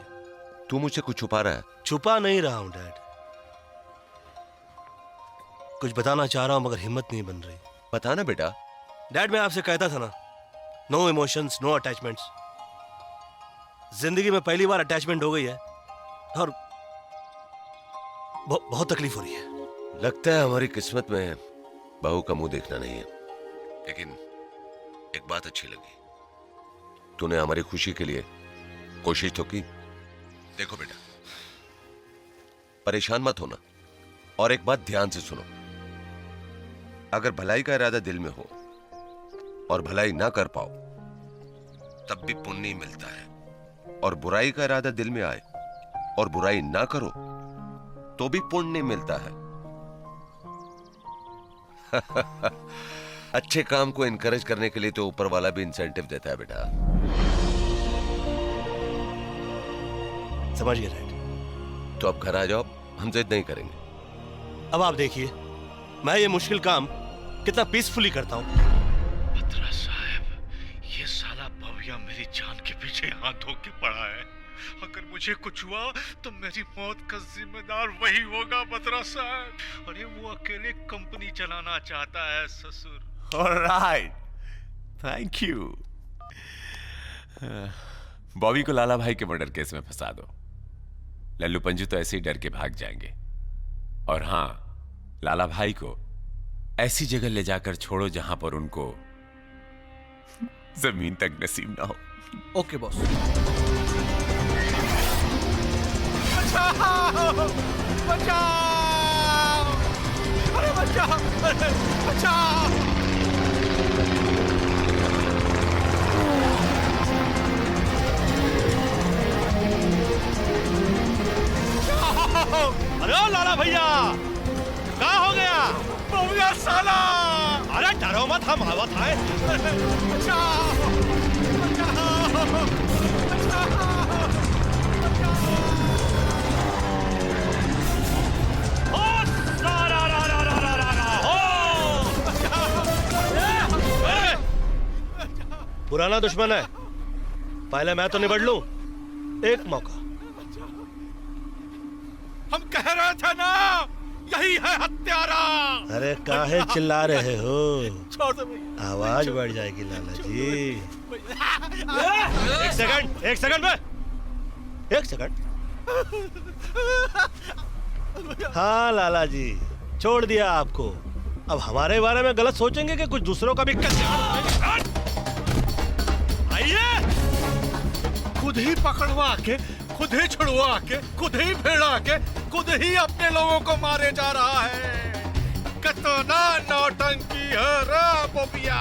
तू मुझसे कुछ छुपा रहा है? छुपा नहीं रहा हूं डैड, कुछ बताना चाह रहा हूं मगर हिम्मत नहीं बन रही। बताना बेटा। डैड, मैं आपसे कहता था ना, नो इमोशंस, नो अटैचमेंट्स। जिंदगी में पहली बार अटैचमेंट हो गई है और बहुत तकलीफ हो रही है। लगता है हमारी किस्मत में बहू का मुंह देखना नहीं है, लेकिन एक बात अच्छी लगी, तूने हमारी खुशी के लिए कोशिश तो की। देखो बेटा, परेशान मत होना और एक बात ध्यान से सुनो। अगर भलाई का इरादा दिल में हो और भलाई ना कर पाओ तब भी पुण्य मिलता है, और बुराई का इरादा दिल में आए और बुराई ना करो तो भी पुण्य मिलता है। अच्छे काम को इनकरेज करने के लिए तो ऊपर वाला भी इंसेंटिव देता है बेटा। समझ गए डैड। तो अब घर आ जाओ, हम जिद नहीं करेंगे। अब आप देखिए मैं ये मुश्किल काम कितना पीसफुली करता हूँ। बत्रा साहब, ये साला भव्या मेरी जान के पीछे हाथ धो के पड़ा है। अगर मुझे कुछ हुआ तो मेरी मौत का जिम्मेदार वही होगा बत्रा साहब। अरे वो अकेले कंपनी चलाना चाहता है ससुर। Alright, thank you. बॉबी को लाला भाई के मर्डर केस में फंसा दो, लल्लू पंजू तो ऐसे ही डर के भाग जाएंगे। और हां, लाला भाई को ऐसी जगह ले जाकर छोड़ो जहां पर उनको जमीन तक नसीब ना हो। Okay boss. बचाओ! बचाओ! अरे बचाओ! अरे बचाओ! अरे ओ लाला भैया, क्या हो गया? बबुआ साला! अरे डरो मत, हम आवत आए। बचाओ! बचाओ! पुराना दुश्मन है, पहले मैं तो निबड़ लूं। एक मौका। हम कह रहे थे ना, यही है हत्यारा। अरे काहे चिल्ला रहे हो? छोड़ दो भैया। आवाज बढ़ जाएगी लाला जी। एक सेकंड में, एक सेकंड। हाँ लाला जी, छोड़ दिया आपको। अब हमारे बारे में गलत सोचेंगे कि कुछ दूसरों का भी आइए। खुद ही पकड़वा के, खुद ही छुड़वा के, खुद ही भेड़ा के, खुद ही अपने लोगों को मारे जा रहा है। कितना नौटंकी है रे बोबिया।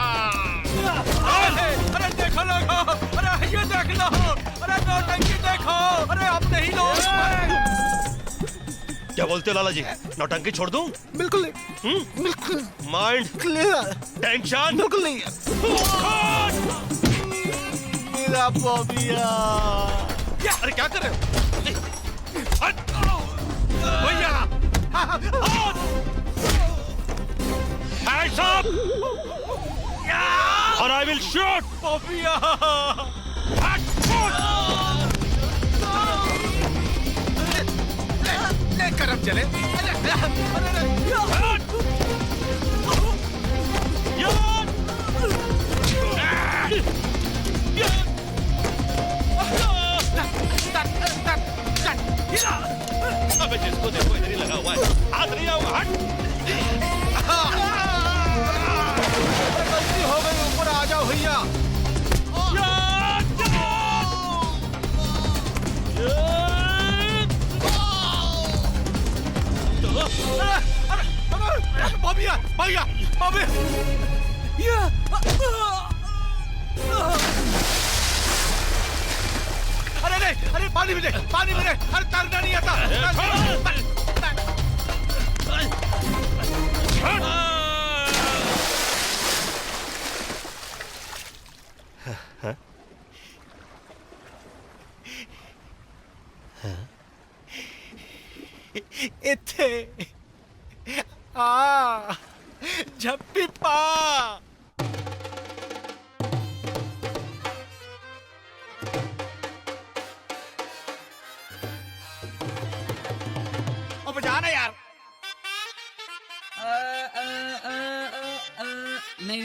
अरे देखो लोगो, अरे ये देख लो, अरे अरे आप नहीं लो। क्या बोलते हो लाला जी? नौटंकी छोड़ दूं? बिल्कुल नहीं। बिल्कुल माइंड क्लियर। टेंशन बिल्कुल नहीं। मेरा बॉबिया। अरे क्या कर रहे हो? भैया Hands up! और I will shoot! बॉबिया। ले करम चले। अबे जिसको देखो इधर ही लगा हुआ है, हाथ नहीं आऊंगा, हट। गलती हो गई, ऊपर आ जाओ भैया। भैया भैया अरे नहीं, अरे पानी मिले, अरे तैरना नहीं आता। इथे झप्पी पा। अब बजाना यार। नहीं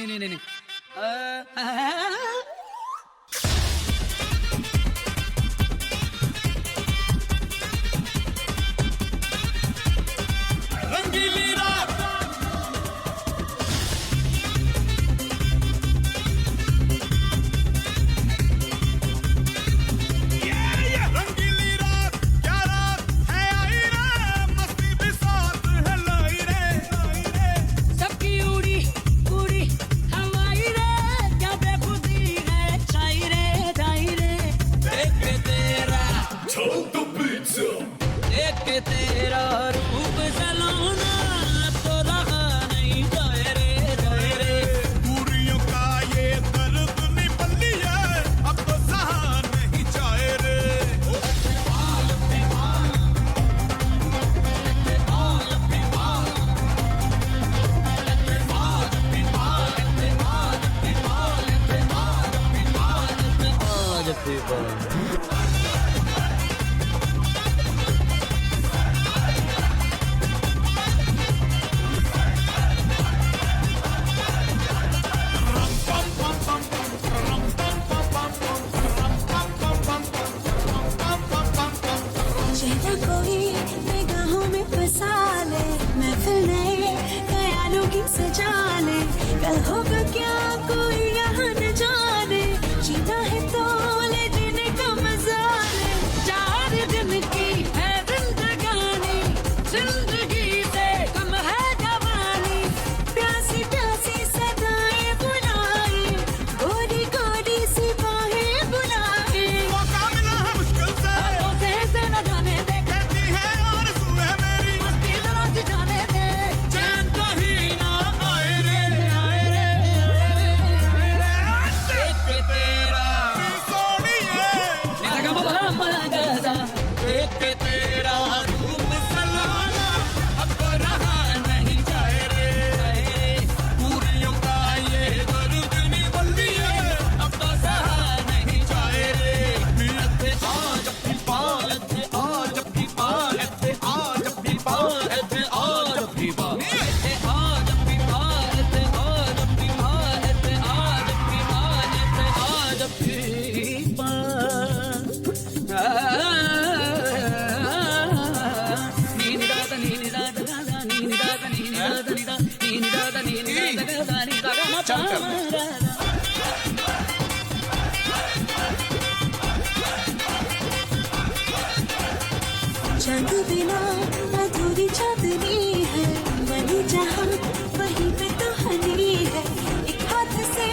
रंगीली रात रंगीली रात, क्या रात है आई रे, मस्ती भी साथ है लाई रे। सबकी उड़ी उड़ी हवाई रे, क्या बेखुदी है छाई रे जाई रे। देख के तेरा देख के तेरा रूप सलोना, तो रहा नहीं जाए रे। पूरियों का ये दर्द निपल लिया, अब तो सहा नहीं जाए रे। चेहरा कोई निगाहों में फंसा ले, महफिल नए ख्यालों की सजा ले। कल होगा क्या कोई यहाँ न जाने, जीना है तो ले जीने का मजा ले। 4 दिन की है जिंदगानी, जिंदगी से कम है जवानी। प्यासी प्यासी सदाएं बुलाई, गोरी गोरी सी बाहें बुलाई। मौका मिला है मुश्किल से, हाथों से न जाने दे, कहती है आरज़ू है मेरी, मस्ती जरा सी जाने दे। चैन कहीं ना आए रे। देख के तेरा सोनिए देख के तेरा रूप सलोना, अब तो रहा नहीं जाए रे। पूरियों का ये दर्द निपल लिया, अब तो सहा नहीं जाए रे। आज अपनी बाल थे, आज अपनी बाल थे, आज अपनी बाल थे, आज अपनी बाल थे, आज अपनी बाल थे, आज अपनी बाल थे, आज अपनी बाल थे, आज अपनी बाल। नीनी दादा नीनी दादा दादा नीनी दादा नीनी दादा नीदा नीनी दादा नीनी दादा दादा नीदा गा चल कर। चांद बिना अधूरी चांदनी है, वही जहाँ वहीं पे तो हनी है। एक हाथ से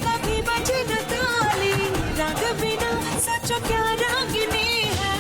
कभी बजे न ताली, राग बिना सचो क्या रागिनी है।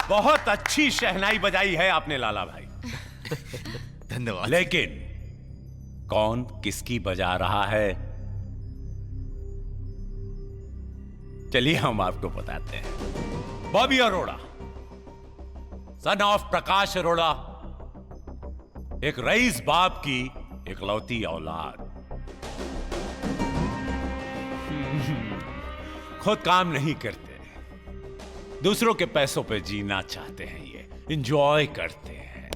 बहुत अच्छी शहनाई बजाई है आपने लाला भाई। धन्यवाद। लेकिन कौन किसकी बजा रहा है, चलिए हम आपको बताते हैं। बॉबी अरोड़ा, सन ऑफ प्रकाश अरोड़ा, एक रईस बाप की इकलौती औलाद, खुद काम नहीं करते, दूसरों के पैसों पे जीना चाहते हैं, ये एंजॉय करते हैं,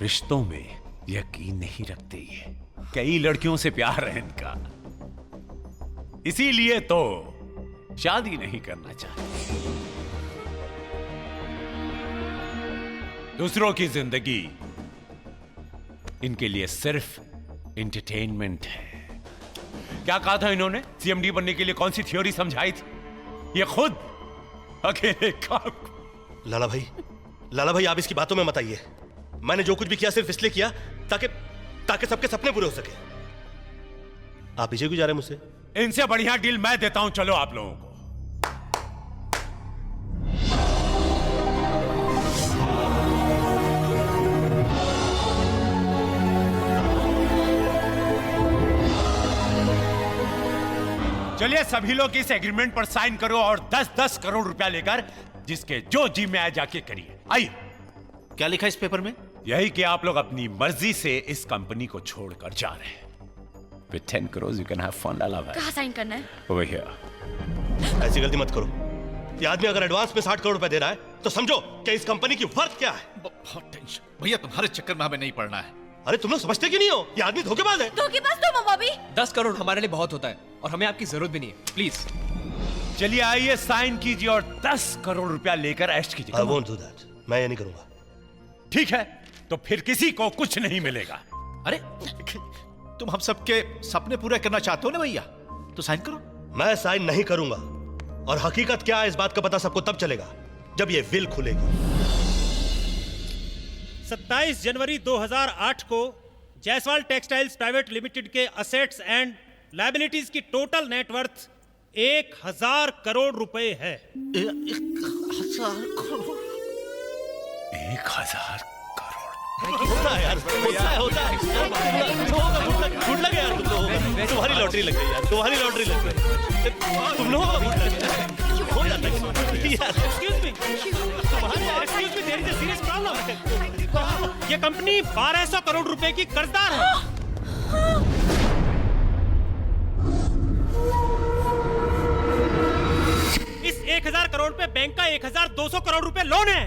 रिश्तों में यकीन नहीं रखते, ये कई लड़कियों से प्यार है इनका, इसीलिए तो शादी नहीं करना चाहते। दूसरों की जिंदगी इनके लिए सिर्फ एंटरटेनमेंट है। क्या कहा था इन्होंने? सीएमडी बनने के लिए कौन सी थ्योरी समझाई थी? ये खुद अकेले काम। लाला भाई आप इसकी बातों में मत आइए। मैंने जो कुछ भी किया सिर्फ इसलिए किया ताकि सबके सपने पूरे हो सके। आप पीछे क्यों जा रहे हैं मुझसे? इनसे बढ़िया डील मैं देता हूं, चलो आप लोगों को। चलिए सभी लोग इस एग्रीमेंट पर साइन करो और 10-10 करोड़ रुपया लेकर जिसके जो जी में आए जाके करिए। आइए। क्या लिखा इस पेपर में? यही कि आप लोग अपनी मर्जी से इस कंपनी को छोड़कर जा रहे हैं। With 10 crores you can have fun, लाला भाई। कहाँ साइन करना है? Over here। ऐसी गलती मत करो। ये आदमी अगर एडवांस में 60 करोड़ रुपए दे रहा है तो समझो कि इस कंपनी की वर्थ क्या है। बहुत टेंशन भैया, तुम्हारे चक्कर में हमें नहीं पड़ना है। अरे तुम लोग समझते क्यों नहीं हो? ये आदमी धोखेबाज है। धोखेबाज तुम हो बॉबी। 10 करोड़ हमारे लिए बहुत होता है और हमें आपकी जरूरत भी नहीं है, प्लीज। चलिए आइए साइन कीजिए और 10 करोड़ रुपया लेकर ऐश कीजिए। I won't do that। मैं ये नहीं करूंगा। ठीक है, तो फिर किसी को कुछ नहीं मिलेगा। अरे तुम हम सबके सपने पूरे करना चाहते हो ना भैया, तो साइन करो। मैं साइन नहीं करूंगा और हकीकत क्या है इस बात का पता सबको तब चलेगा जब ये विल खुलेगी। 27 जनवरी 2008 को जायसवाल टेक्सटाइल्स प्राइवेट लिमिटेड के असेट्स एंड लायबिलिटीज की टोटल नेटवर्थ 1000 करोड़ रुपए है। 1000 करोड़? 1000 होता है यार, होता है। गुड लगे यार तुम लोगों, तुम्हारी लॉटरी लग गई यार, तुम्हारी लॉटरी लग गई। तुम लोगों का गुड लगे हो जाता है यार। Excuse me, there is a serious problem. ये कंपनी 1200 करोड़ रुपए की कर्जदार है। इस 1000 करोड़ पे बैंक का 1200 करोड़ रुपए लोन है।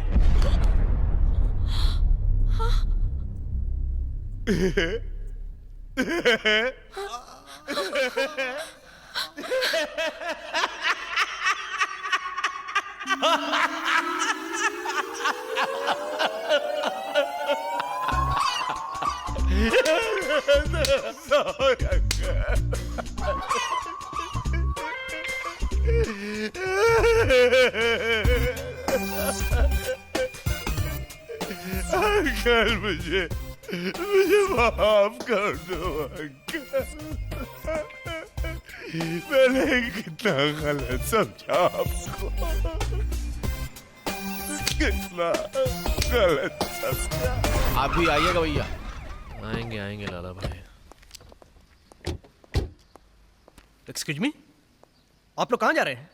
अंकल मुझे माफ कर दो अंकल, मैंने कितना गलत समझा आपको, कितना गलत समझा। आप भी आइएगा भैया। आएंगे लाला भाई। एक्सक्यूज मी, आप लोग कहाँ जा रहे हैं?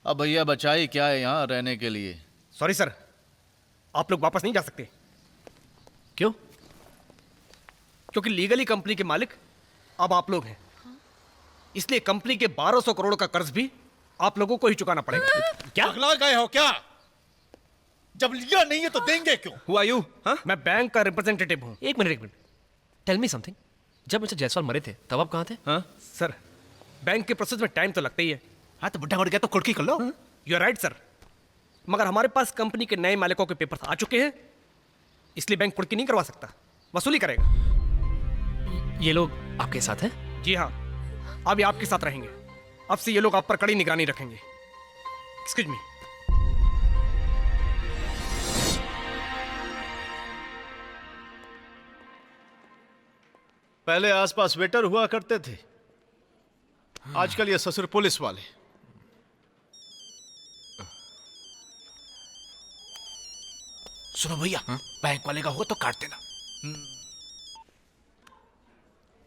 अब भैया बचाई क्या है यहाँ रहने के लिए। सॉरी सर, आप लोग वापस नहीं जा सकते। क्यों? क्योंकि लीगली कंपनी के मालिक अब आप लोग हैं, इसलिए कंपनी के 1200 करोड़ का कर्ज भी आप लोगों को ही चुकाना पड़ेगा। क्या पगला गए हो क्या? जब लिया नहीं है तो देंगे क्यों? Who are you? मैं बैंक का रिप्रेजेंटेटिव हूँ। एक मिनट टेल मी समथिंग। जब मिस्टर जायसवाल मरे थे तब आप कहाँ थे? सर, बैंक के प्रोसेस में टाइम तो लगता ही है। हाँ तो बुढ़ा मर गया तो कुर्की कर लो। यू आर राइट सर, मगर हमारे पास कंपनी के नए मालिकों के पेपर्स आ चुके हैं, इसलिए बैंक कुर्की नहीं करवा सकता, वसूली करेगा। ये लोग आपके साथ हैं? जी हाँ, अब ये आपके साथ रहेंगे। अब से ये लोग आप पर कड़ी निगरानी रखेंगे। Excuse me. पहले आसपास वेटर हुआ करते थे, आजकल ये ससुर पुलिस वाले। सुनो भैया, बैंक वाले का हो तो काट देना।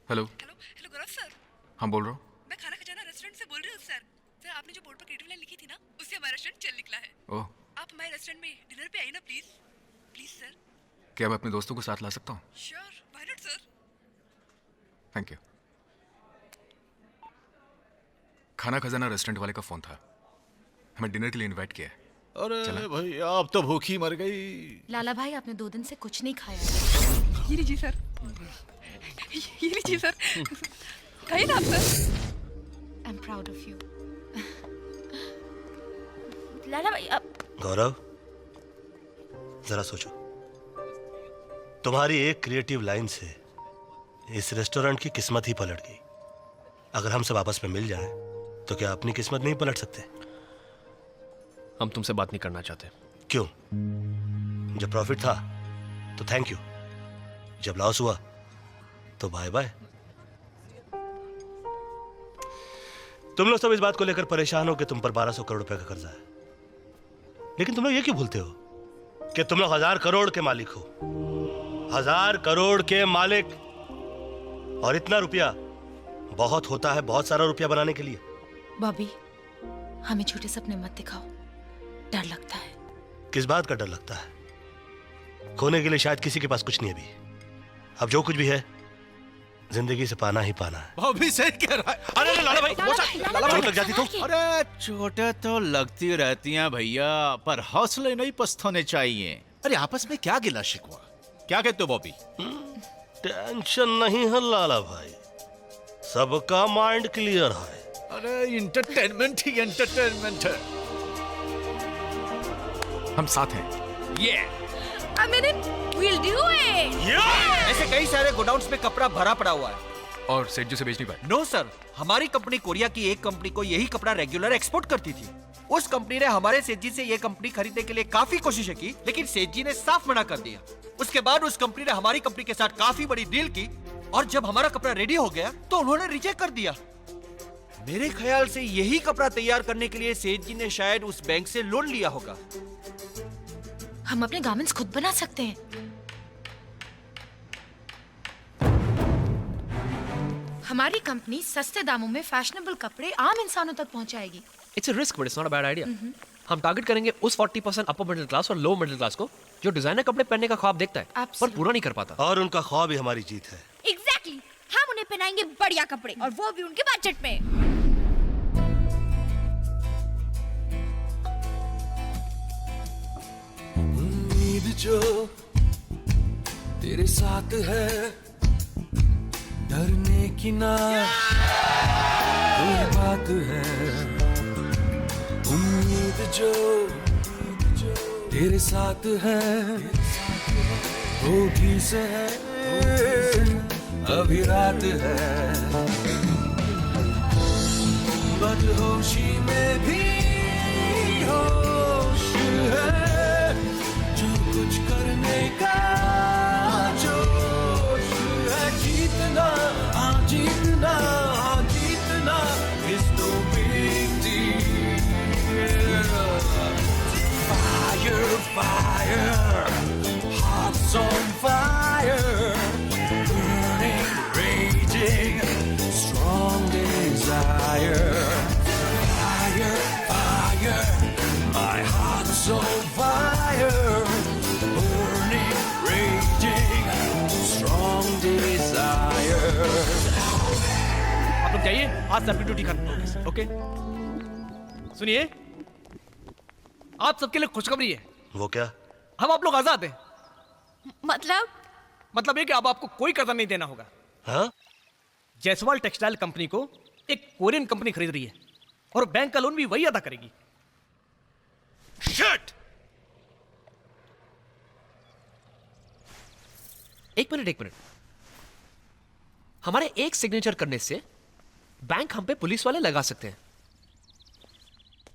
हेलो हेलो गौरव सर। हाँ बोल रहा हूँ। मैं खाना खजाना रेस्टोरेंट से बोल रही हूँ सर। सर आपने जो बोर्ड पर क्रिएटिव लाइन लिखी थी ना, उससे हमारा रेस्टोरेंट चल निकला है। ओह, आप हमारे रेस्टोरेंट में डिनर पे आइए ना प्लीज। Please sir. क्या मैं अपने दोस्तों को साथ ला सकता हूँ? Sure, why not sir. Thank you. खाना खजाना रेस्टोरेंट वाले का फोन था, हमें डिनर के लिए इनवाइट किया है। अरे भाई आप तो भूखी मर गई। लाला भाई आपने 2 दिन से कुछ नहीं खाया। ये लीजिए सर, ये लीजिए सर, खाइए ना आप sir. I am proud of you. Lala भाई अब गौरव, जरा सोचो, तुम्हारी एक क्रिएटिव लाइन से इस रेस्टोरेंट की किस्मत ही पलट गई। अगर हम सब आपस में मिल जाएं, तो क्या अपनी किस्मत नहीं पलट सकते? हम तुमसे बात नहीं करना चाहते। क्यों? जब प्रॉफिट था तो थैंक यू, जब लॉस हुआ तो बाय बाय। तुम लोग सब इस बात को लेकर परेशान हो कि तुम पर 1200 करोड़ रुपए का कर्जा है, लेकिन तुम लोग ये क्यों भूलते हो कि तुम लोग 1000 करोड़ के मालिक हो। 1000 करोड़ के मालिक। और इतना रुपया बहुत होता है बहुत सारा रुपया बनाने के लिए। बॉबी, हमें छोटे सपने मत दिखाओ, डर लगता है। किस बात का डर लगता है? खोने के लिए शायद किसी के पास कुछ नहीं है अभी। अब जो कुछ भी है जिंदगी से पाना ही पाना है। भाभी सही कह रहा है। अरे लाला भाई, चोट लग जाती तो? अरे चोटें तो लगती रहती हैं भैया, पर हौसले नहीं पस्त होने चाहिए। अरे आपस में क्या गिला शिकवा? क्या कहते हो बॉबी? टेंशन नहीं है लाला भाई, सबका माइंड क्लियर है। अरे इंटरटेनमेंट ही एंटरटेनमेंट है। हम साथ हैं। I mean it, we'll do it. ऐसे कई सारे गोडाउन्स में कपड़ा भरा पड़ा हुआ है। और सेठ जी से बेच नहीं पाए? नो सर, हमारी कंपनी कोरिया की एक कंपनी को यही कपड़ा रेगुलर एक्सपोर्ट करती थी। उस कंपनी ने हमारे सेठ जी से ये कंपनी खरीदने के लिए काफी कोशिशें की, लेकिन सेठ जी ने साफ मना कर दिया। उसके बाद उस कंपनी ने हमारी कंपनी के साथ काफी बड़ी डील की, और जब हमारा कपड़ा रेडी हो गया तो उन्होंने रिजेक्ट कर दिया। मेरे ख्याल से यही कपड़ा तैयार करने के लिए सेठ जी ने शायद उस बैंक से लोन लिया होगा। हम अपने गारमेंट्स खुद बना सकते हैं। हमारी कंपनी सस्ते दामों में फैशनेबल कपड़े आम इंसानों तक पहुंचाएगी। It's a risk but it's not a bad idea. हम टारगेट करेंगे उस 40% अपर मिडिल क्लास और लो मिडिल क्लास को जो डिजाइनर कपड़े पहनने का ख्वाब देखता है पर पूरा नहीं कर पाता। और उनका ख्वाब ही हमारी जीत है। Exactly. हम उन्हें पहनाएंगे बढ़िया कपड़े, और वो भी उनके बजट में। उम्मीद जो तेरे साथ है, डरने की ना कोई बात है। उम्मीद जो तेरे साथ है, होगी से है अभी रात है। बदहोशी में भी होश है, जो कुछ करने का जोश है। जीतना हाँ जीतना हाँ जीतना is no big deal। Fire fire, hearts on fire, burning raging strong desire। Fire fire, my heart's on fire, burning raging strong desire। आप लोग जाइए, आज सबकी ड्यूटी खत्म। ओके, सुनिए, आप सबके लिए खुशखबरी है। वो क्या? हम आप लोग आजाद हैं। मतलब ये कि अब आपको कोई कर्जा नहीं देना होगा। हाँ? जायसवाल टेक्सटाइल कंपनी को एक कोरियन कंपनी खरीद रही है, और बैंक का लोन भी वही अदा करेगी। Shit! एक मिनट। हमारे एक सिग्नेचर करने से बैंक हम पे पुलिस वाले लगा सकते हैं।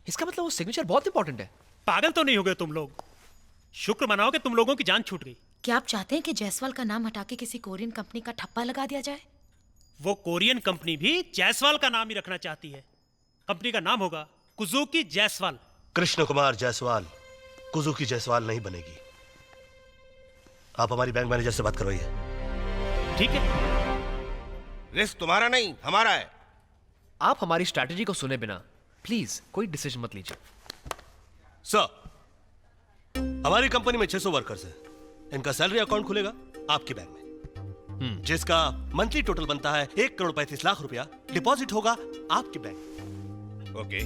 इसका मतलब वो सिग्नेचर बहुत इंपॉर्टेंट है। पागल तो नहीं हो गए तुम लोग? शुक्र मनाओ कि तुम लोगों की जान छूट गई। क्या आप चाहते हैं कि जायसवाल का नाम हटा के किसी कोरियन कंपनी का ठप्पा लगा दिया जाए? वो कोरियन कंपनी भी जायसवाल का नाम ही रखना चाहती है। कंपनी का नाम होगा कुजुकी जायसवाल। कृष्ण कुमार जायसवाल कुजुकी जायसवाल नहीं बनेगी। आप हमारी बैंक मैनेजर से बात करवाइए। ठीक है, रिस्क तुम्हारा नहीं हमारा है। आप हमारी स्ट्रैटेजी को सुने बिना प्लीज कोई डिसीजन मत लीजिए। सर, हमारी कंपनी में 600 वर्कर्स हैं। इनका सैलरी अकाउंट खुलेगा आपके बैंक में, जिसका मंथली टोटल बनता है 1,35,00,000 रुपया। डिपॉजिट होगा आपके बैंक। ओके।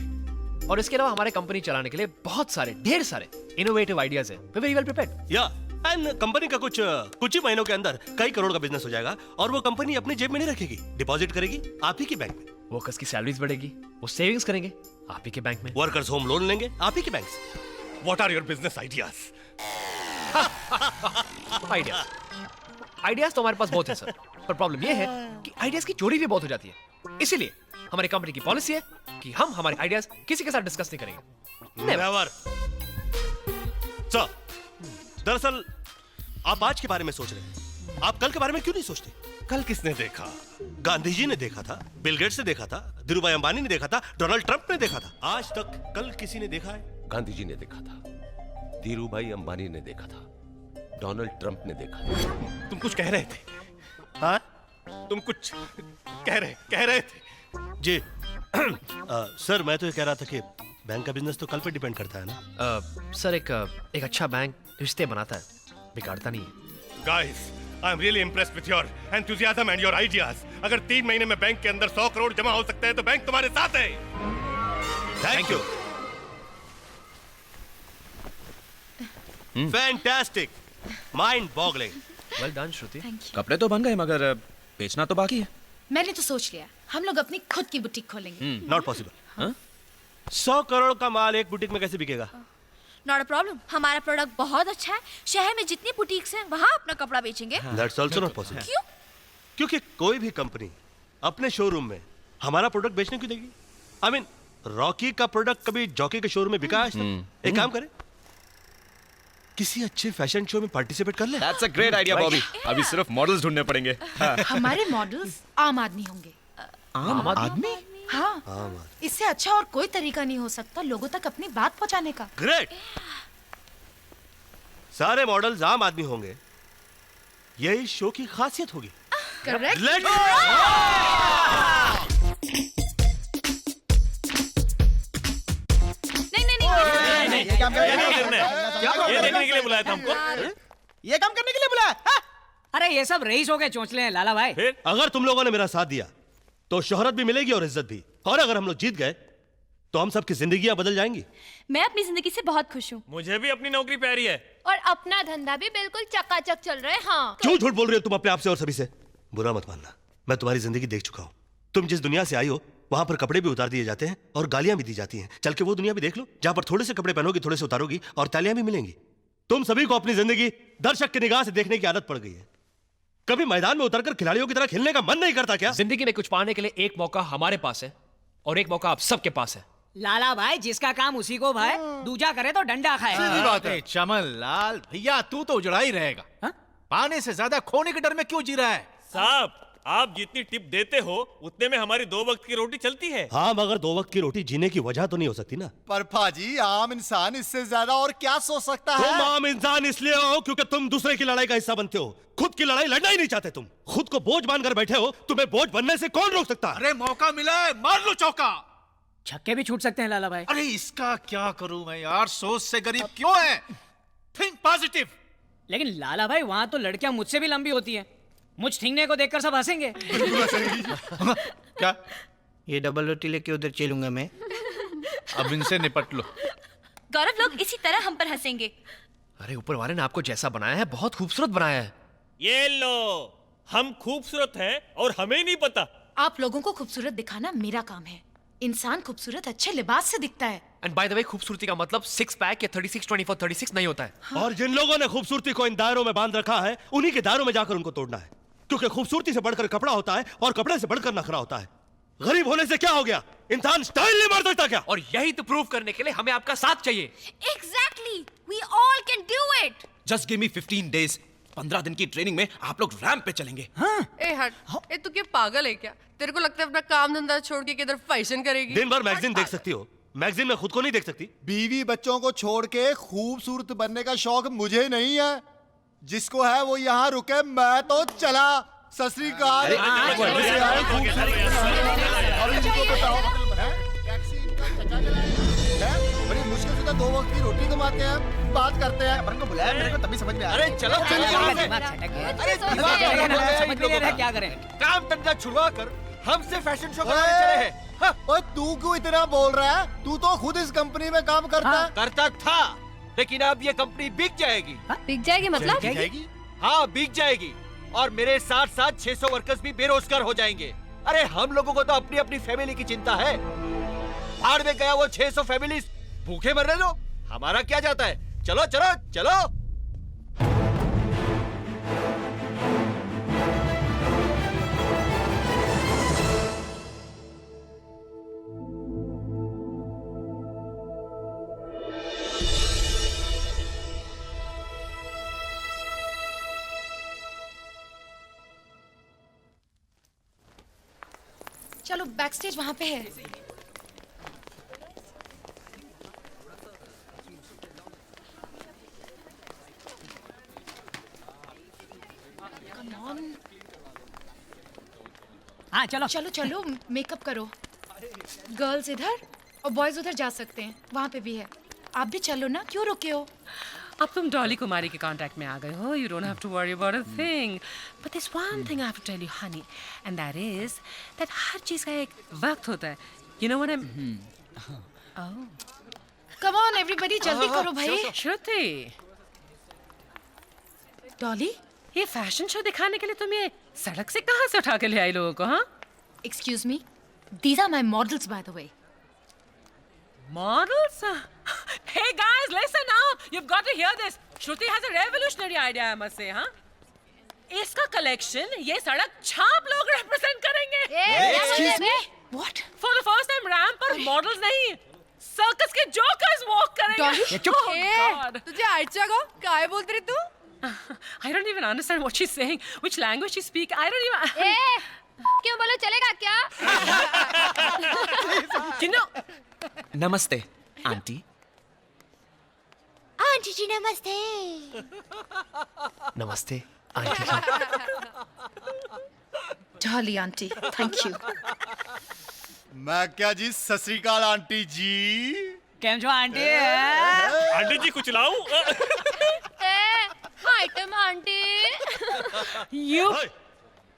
और इसके अलावा हमारे कंपनी चलाने के लिए बहुत सारे ढेर सारे इनोवेटिव आइडियाज हैं। Very well prepared. या एंड कंपनी का कुछ ही महीनों के अंदर कई करोड़ का बिजनेस हो जाएगा और वो कंपनी अपनी जेब में नहीं रखेगी, डिपॉजिट करेगी आप ही के बैंक में। वर्कर्स की सैलरीज बढ़ेगी, वो सेविंग्स करेंगे आप ही के बैंक में। वर्कर्स होम लोन लेंगे आप ही के बैंक से। What are your business ideas? Ideas तो हमारे पास बहुत है सर, पर प्रॉब्लम ये है कि आइडियाज की चोरी भी बहुत हो जाती है। इसीलिए हमारी कंपनी की पॉलिसी है कि हम हमारे आइडियाज किसी के साथ डिस्कस नहीं करेंगे। नेवर। सर, दरअसल आप आज के बारे में सोच रहे हैं, आप कल के बारे में क्यों नहीं सोचते? कल किसने देखा? गांधी जी ने देखा था, बिल गेट्स ने देखा था, धीरूभाई अंबानी ने देखा था, डोनाल्ड ट्रंप ने देखा था। आज तक कल किसी ने देखा है? गांधी जी ने देखा था, धीरूभाई अंबानी ने देखा था, डोनाल्ड ट्रंप ने देखा था। तुम कुछ कह रहे थे? हाँ, तुम कुछ कह रहे थे? जी सर, मैं तो ये कह रहा था कि बैंक का बिजनेस तो कल पे डिपेंड करता है ना। सर एक अच्छा बैंक रिश्ते बनाता है, बिगाड़ता नहीं है। Guys, I am really impressed with your enthusiasm and your ideas. अगर 3 महीने में बैंक के अंदर 100 करोड़ जमा हो सकते हैं तो बैंक तुम्हारे साथ है। Thank you. Fantastic, mind boggling. Well done Shruti. कपड़े तो बन गए मगर बेचना तो बाकी है। मैंने तो सोच लिया, हम लोग अपनी खुद की बुटीक खोलेंगे। Not possible. 100 करोड़ का माल एक बुटीक में कैसे बिकेगा? नॉट अ प्रॉब्लम, हमारा प्रोडक्ट बहुत अच्छा है। शहर में जितनी बुटीक्स हैं वहाँ अपना कपड़ा बेचेंगे। That's also not possible. क्यों? क्योंकि कोई भी कंपनी अपने शोरूम में हमारा प्रोडक्ट बेचने क्यों देगी? आई मीन, रॉकी का प्रोडक्ट कभी जॉकी के शोरूम में बिका है? एक काम करें, किसी अच्छे फैशन शो में पार्टिसिपेट कर ले। That's a great idea, Bobby. अभी सिर्फ मॉडल्स ढूंढने पड़ेंगे। हमारे मॉडल्स आम आदमी होंगे। आम आदमी? हाँ, इससे अच्छा और कोई तरीका नहीं हो सकता लोगों तक अपनी बात पहुंचाने का। ग्रेट। सारे मॉडल्स आम आदमी होंगे, यही शो की खासियत होगी। करेक्ट। नहीं, ये काम करने के लिए बुलाया था हमको। ये काम करने के लिए बुलाया? अरे ये सब रईस हो गए चोंचले हैं लाला भाई। अगर तुम लोगों ने मेरा साथ दिया तो शोहरत भी मिलेगी और इज्जत भी, और अगर हम लोग जीत गए तो हम सबकी जिंदगियां बदल जाएंगी। मैं अपनी जिंदगी से बहुत खुश हूँ मुझे भी अपनी नौकरी प्यारी है और अपना धंधा भी बिल्कुल चकाचक चल रहा है। हाँ, क्यों झूठ बोल रही हो तुम अपने आप से और सभी से? बुरा मत मानना, मैं तुम्हारी जिंदगी देख चुका हूँ। तुम जिस दुनिया से आई हो वहां पर कपड़े भी उतार दिए जाते हैं और गालियां भी दी जाती हैं। चल के वो दुनिया भी देख लो जहां पर थोड़े से कपड़े पहनोगी, थोड़े से उतारोगी और तालियां भी मिलेंगी। तुम सभी को अपनी जिंदगी दर्शक की निगाह से देखने की आदत पड़ गई है। कभी मैदान में उतरकर खिलाड़ियों की तरह खेलने का मन नहीं करता क्या? जिंदगी में कुछ पाने के लिए एक मौका हमारे पास है और एक मौका आप सबके पास है। लाला भाई जिसका काम उसी को भाई, दूजा करे तो डंडा खाए। सीधी बात है चमन लाल भैया, तू तो उजड़ा ही रहेगा। पाने से ज्यादा खोने के डर में क्यों जी रहा है? साहब, आप जितनी टिप देते हो उतने में हमारी 2 वक्त की रोटी चलती है। हाँ, मगर 2 वक्त की रोटी जीने की वजह तो नहीं हो सकती ना। पर भाजी, आम इंसान इससे ज्यादा और क्या सोच सकता है? तुम आम इंसान इसलिए हो क्योंकि तुम दूसरे की लड़ाई का हिस्सा बनते हो, खुद की लड़ाई लड़ना ही नहीं चाहते। तुम खुद को बोझ मानकर बैठे हो, तुम्हें बोझ बनने से कौन रोक सकता? अरे मौका मिला है, मार लो चौका। छक्के भी छूट सकते हैं लाला भाई। अरे इसका क्या करूं मैं यार, सोच से गरीब क्यों है? Think positive. लेकिन लाला भाई वहाँ तो लड़कियां मुझसे भी लंबी होती हैं, मुझ ठीकने को देखकर सब हंसेंगे। क्या? ये डबल रोटी लेके उधर चलूंगा मैं। अब इनसे निपट लो। गौरव, लोग इसी तरह हम पर हंसेंगे। अरे ऊपर वाले ने आपको जैसा बनाया है बहुत खूबसूरत बनाया है। ये लो, हम खूबसूरत हैं और हमें नहीं पता। आप लोगों को खूबसूरत दिखाना मेरा काम है। इंसान खूबसूरत अच्छे लिबास से दिखता है। एंड बाय द वे, खूबसूरती का मतलब 6 पैक या 36, 24, 36 नहीं होता है। और जिन लोगों ने खूबसूरती को इन दायरों में बांध रखा है, उन्हीं के दायरों में जाकर उनको तोड़ना है। क्योंकि खूबसूरती से बढ़कर कपड़ा होता है और कपड़े से बढ़कर नखरा होता है। गरीब होने से क्या हो गया? इंसान स्टाइल नहीं मार सकता क्या? और यही तो प्रूव करने के लिए हमें आपका साथ चाहिए। Exactly, we all can do it. Just give me 15 days. 15 दिन की ट्रेनिंग में आप लोग रैंप पे चलेंगे। ए हट, ए तू क्या पागल है क्या? तेरे को लगता है अपना काम धंधा छोड़ के किधर फैशन करेगी? दिन भर मैगजीन देख सकती हो, मैगजीन में खुद को नहीं देख सकती? बीवी बच्चों को छोड़ के खूबसूरत बनने का शौक मुझे नहीं है। जिसको है वो यहाँ रुके, मैं तो चला। सत श्री अकाल। अब इनको बताओ, टैक्सी इनका चचा चलाए हैं? बड़ी मुश्किल से तो 2 वक्त की रोटी कमाते हैं, बात करते हैं। अपन को बुलाया मेरे को तभी समझ में आया। अरे चलो चलो यहाँ से। समझ नहीं रहा क्या करें। काम धंधा छुड़वा कर हमसे फैशन शो कराने चले हैं। ओए तू क्यों इतना बोल रहा है? तू तो खुद इस कंपनी में काम करता है। करता था, लेकिन अब ये कंपनी बिक जाएगी। बिक जाएगी मतलब? हाँ बिक जाएगी, और मेरे साथ साथ 600 वर्कर्स भी बेरोजगार हो जाएंगे। अरे हम लोगों को तो अपनी अपनी फैमिली की चिंता है। भाड़ में गया वो 600 फैमिलीज, भूखे मरने दो, हमारा क्या जाता है। चलो चलो चलो। चलो बैक स्टेज वहां पे है। Come on. हाँ चलो चलो चलो मेकअप करो। गर्ल्स इधर और बॉयज उधर जा सकते हैं, वहां पे भी है। आप भी चलो ना, क्यों रुके हो? अब तुम डॉली कुमारी के कांटेक्ट में आ गए हो, you don't have to worry about a thing, but this one thing I have to tell you honey, and that is that हर चीज का एक वक्त होता है, you know what I am. Come on everybody, जल्दी करो भाई। श्रुति, डॉली, ये फैशन शो दिखाने के लिए तुम ये सड़क से कहाँ से उठा के ले आई लोगों को? हाँ, excuse me, these are my models by the way. Models? Hey guys, listen now. You've got to hear this. Shruti has a revolutionary idea, I must say, huh? इसका कलेक्शन ये सड़क छाप लोग रिप्रेजेंट करेंगे। Excuse me? What? For the first time ramp पर models नहीं, circus के jokers walk करेंगे। Oh God. तुझे आइडिया को काय बोलते रे तू? I don't even understand what she's saying. Which language she speak? I don't even. क्यों बोलो, चलेगा क्या? You know. नमस्ते आंटी। आंटी जी नमस्ते। नमस्ते aunty ji. Dolly aunty, thank you. मैं क्या जी, सत श्री अकाल आंटी जी। केम छो आंटी? आंटी जी कुछ लाऊं? Item aunty. You.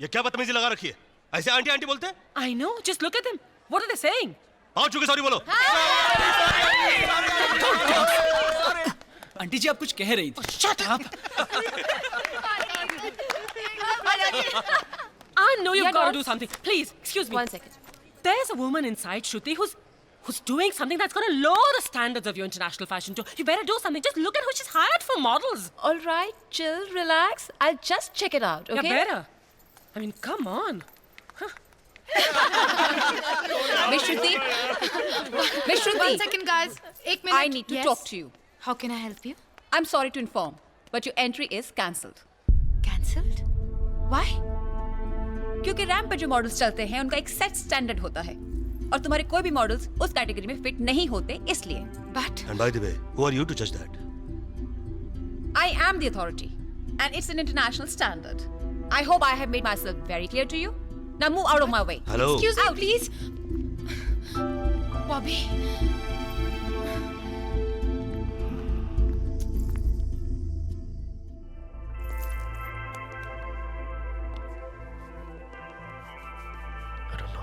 ये क्या बदतमीजी लगा रखी है? ऐसे आंटी आंटी बोलते हैं? I know. Just look at them. What are they saying? आओ चुके, सॉरी बोलो। आंटी जी आप कुछ कह रही थी। Shut up. I know you've got to do something. Please, excuse me. 1 second. There's a woman inside, Shruti, who's doing something that's going to lower the standards of your international fashion show. You better do something. Just look at who she's hired for models. All right, chill, relax. I'll just check it out, okay? Yeah, better. I mean, come on. Miss Shruti. Miss Shruti. 1 second guys, 1 minute. I need to talk to you. How can I help you? I'm sorry to inform, but your entry is cancelled. Cancelled? Why? क्योंकि ramp पर जो models चलते हैं उनका एक set standard होता है और तुम्हारे कोई भी मॉडल्स उस कैटेगरी में फिट नहीं होते, इसलिए। But And by the way, who are you to judge that? I am the authority and it's an international standard. I hope I have made myself very clear to you. Now move out of my way. Hello. Excuse me, please. Bobby.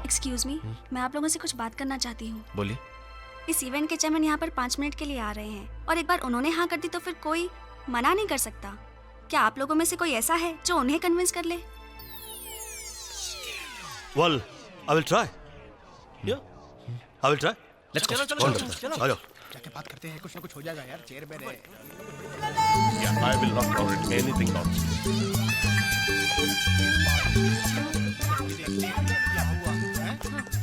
Excuse me, मैं आप लोगों से कुछ बात करना चाहती हूँ। बोलिए। इस इवेंट के चेयरमैन यहाँ पर 5 मिनट के लिए आ रहे हैं और एक बार उन्होंने हाँ कर दी तो फिर कोई मना नहीं कर सकता। क्या आप लोगों में से कोई ऐसा है जो उन्हें कन्विंस कर ले? Well, I will try. Yeah, I will try. Let's go. चलो आ जाओ। जाके बात करते हैं, कुछ ना कुछ हो जाएगा यार, चेयर पे रहे। Yeah, I will not tolerate anything nonsense.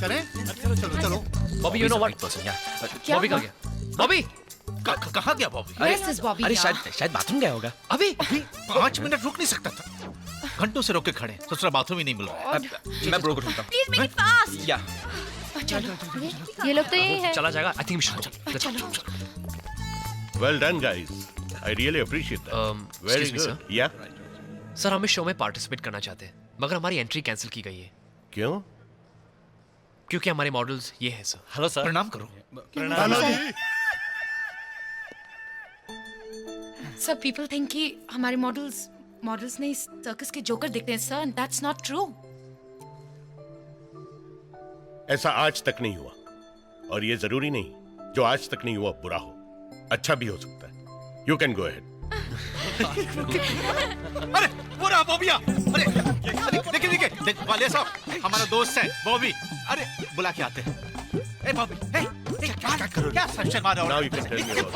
चले? चलो चलो चलो। Bobby, you know what? क्या बॉबी कहाँ हुआ? गया? बॉबी कहाँ गया बॉबी? Where's this Bobby अरे now? शायद बाथरूम गया होगा। अभी 5 मिनट रुक नहीं सकता था, घंटों से रोक के खड़े, ससुरा बाथरूम ही नहीं मिल रहा। मैं ब्रो को ढूंढता हूँ। Please make it fast. या ये लोग तो यही है। चला जाएगा। I think we should. Well done, guys. I really appreciate that. Very Excuse me, good. sir. Yeah. Sir हम इस शो में पार्टिसिपेट करना चाहते हैं मगर हमारी एंट्री कैंसिल की गई है क्यों? क्योंकि हमारे मॉडल्स ये हैं सर। Hello sir. प्रणाम करो। सर पीपल थिंक कि हमारे मॉडल्स ने इस सर्कस के जोकर दिखते हैं sir, and that's not true. ऐसा आज तक नहीं हुआ और ये जरूरी नहीं जो आज तक नहीं हुआ बुरा हो, अच्छा भी हो सकता है। You can go ahead. अरे वो रहा बॉबिया। अरे देखिए वालिया साहब हमारा दोस्त है बॉबी। अरे बुला के आते हैं। ए बॉबी, क्या संशय मार रहा हो?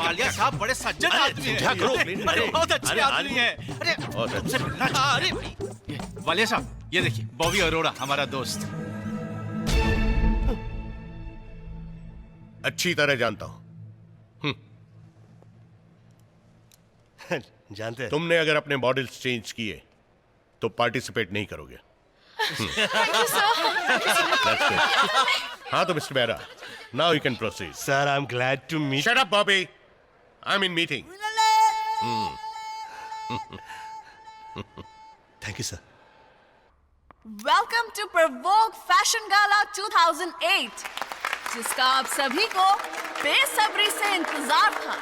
वालिया साहब बड़े सज्जन आदमी हैं। अरे बहुत अच्छे आदमी हैं। अरे तुमसे मिलना चाहता। अरे वालिया साहब ये देखिए बॉबी अरोड़ा हमारा दोस्त। अच्छी तरह जानता हूं। जानते हैं तुमने अगर अपने मॉडल्स चेंज किए तो पार्टिसिपेट नहीं करोगे। हाँ तो Mr Bera, now you can proceed. Sir I am glad to meet. Shut up Bobby, I am in meeting. Thank you sir. Welcome to provoke fashion gala 2008, जिसका आप सभी को बेसब्री से इंतजार था।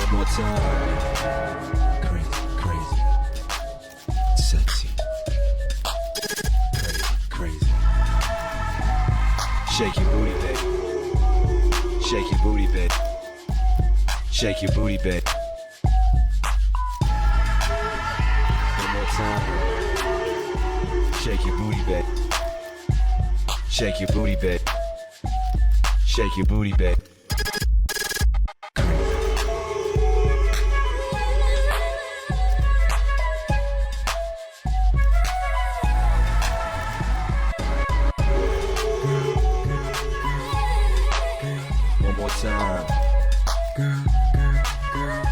One more time. Crazy, crazy, sexy, crazy. Shake your booty, baby. Shake your booty, baby. Shake your booty, baby. One more time. Shake your booty, baby. Shake your booty, baby. Shake your booty, baby. One more time. Girl, girl, girl.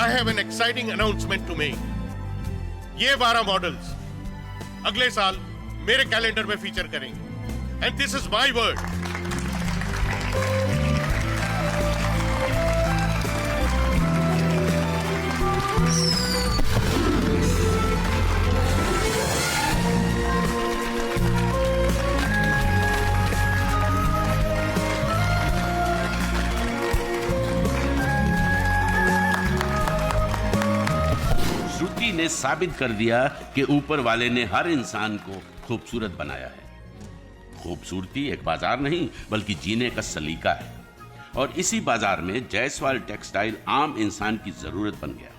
I have an exciting announcement to make. ये 12 models अगले साल मेरे calendar में feature करेंगे. And this is my word. श्रुति ने साबित कर दिया कि ऊपर वाले ने हर इंसान को खूबसूरत बनाया है. खूबसूरती एक बाजार नहीं बल्कि जीने का सलीका है. और इसी बाजार में जायसवाल टेक्सटाइल आम इंसान की जरूरत बन गया.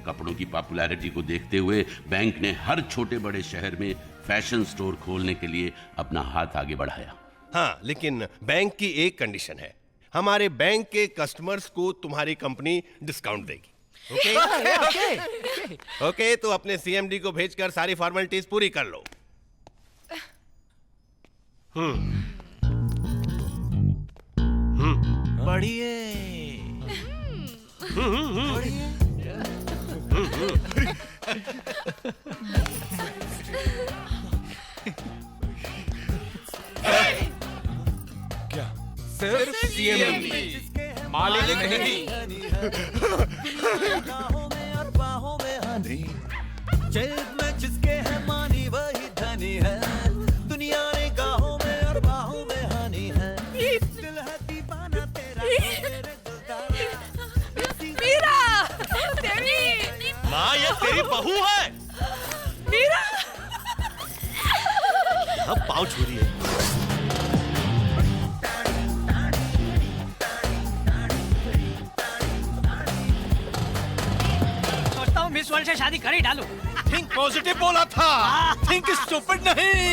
कपड़ों की पॉपुलैरिटी को देखते हुए बैंक ने हर छोटे बड़े शहर में फैशन स्टोर खोलने के लिए अपना हाथ आगे बढ़ाया. हाँ, लेकिन बैंक की एक कंडीशन है. हमारे बैंक के कस्टमर्स को तुम्हारी कंपनी डिस्काउंट देगी. ओके, तो अपने सीएमडी को भेजकर सारी फॉर्मेलिटीज पूरी कर लो. बढ़िए. क्या सिर्फ सीएमडी, मालिक नहीं. जेब में जिसके है मानी वही धनी है. दुनिया ने गाहों में और बाहों में हानि है. दिल है दीवाना तेरा. मीरा, देवी. माँ, ये तेरी बहू है. मीरा. अब पाँव छू रही है. सोचता हूँ मिस वर्ल्ड से शादी कर ही डालूं. थिंक पॉजिटिव बोला था. थिंक स्टूपिड नहीं.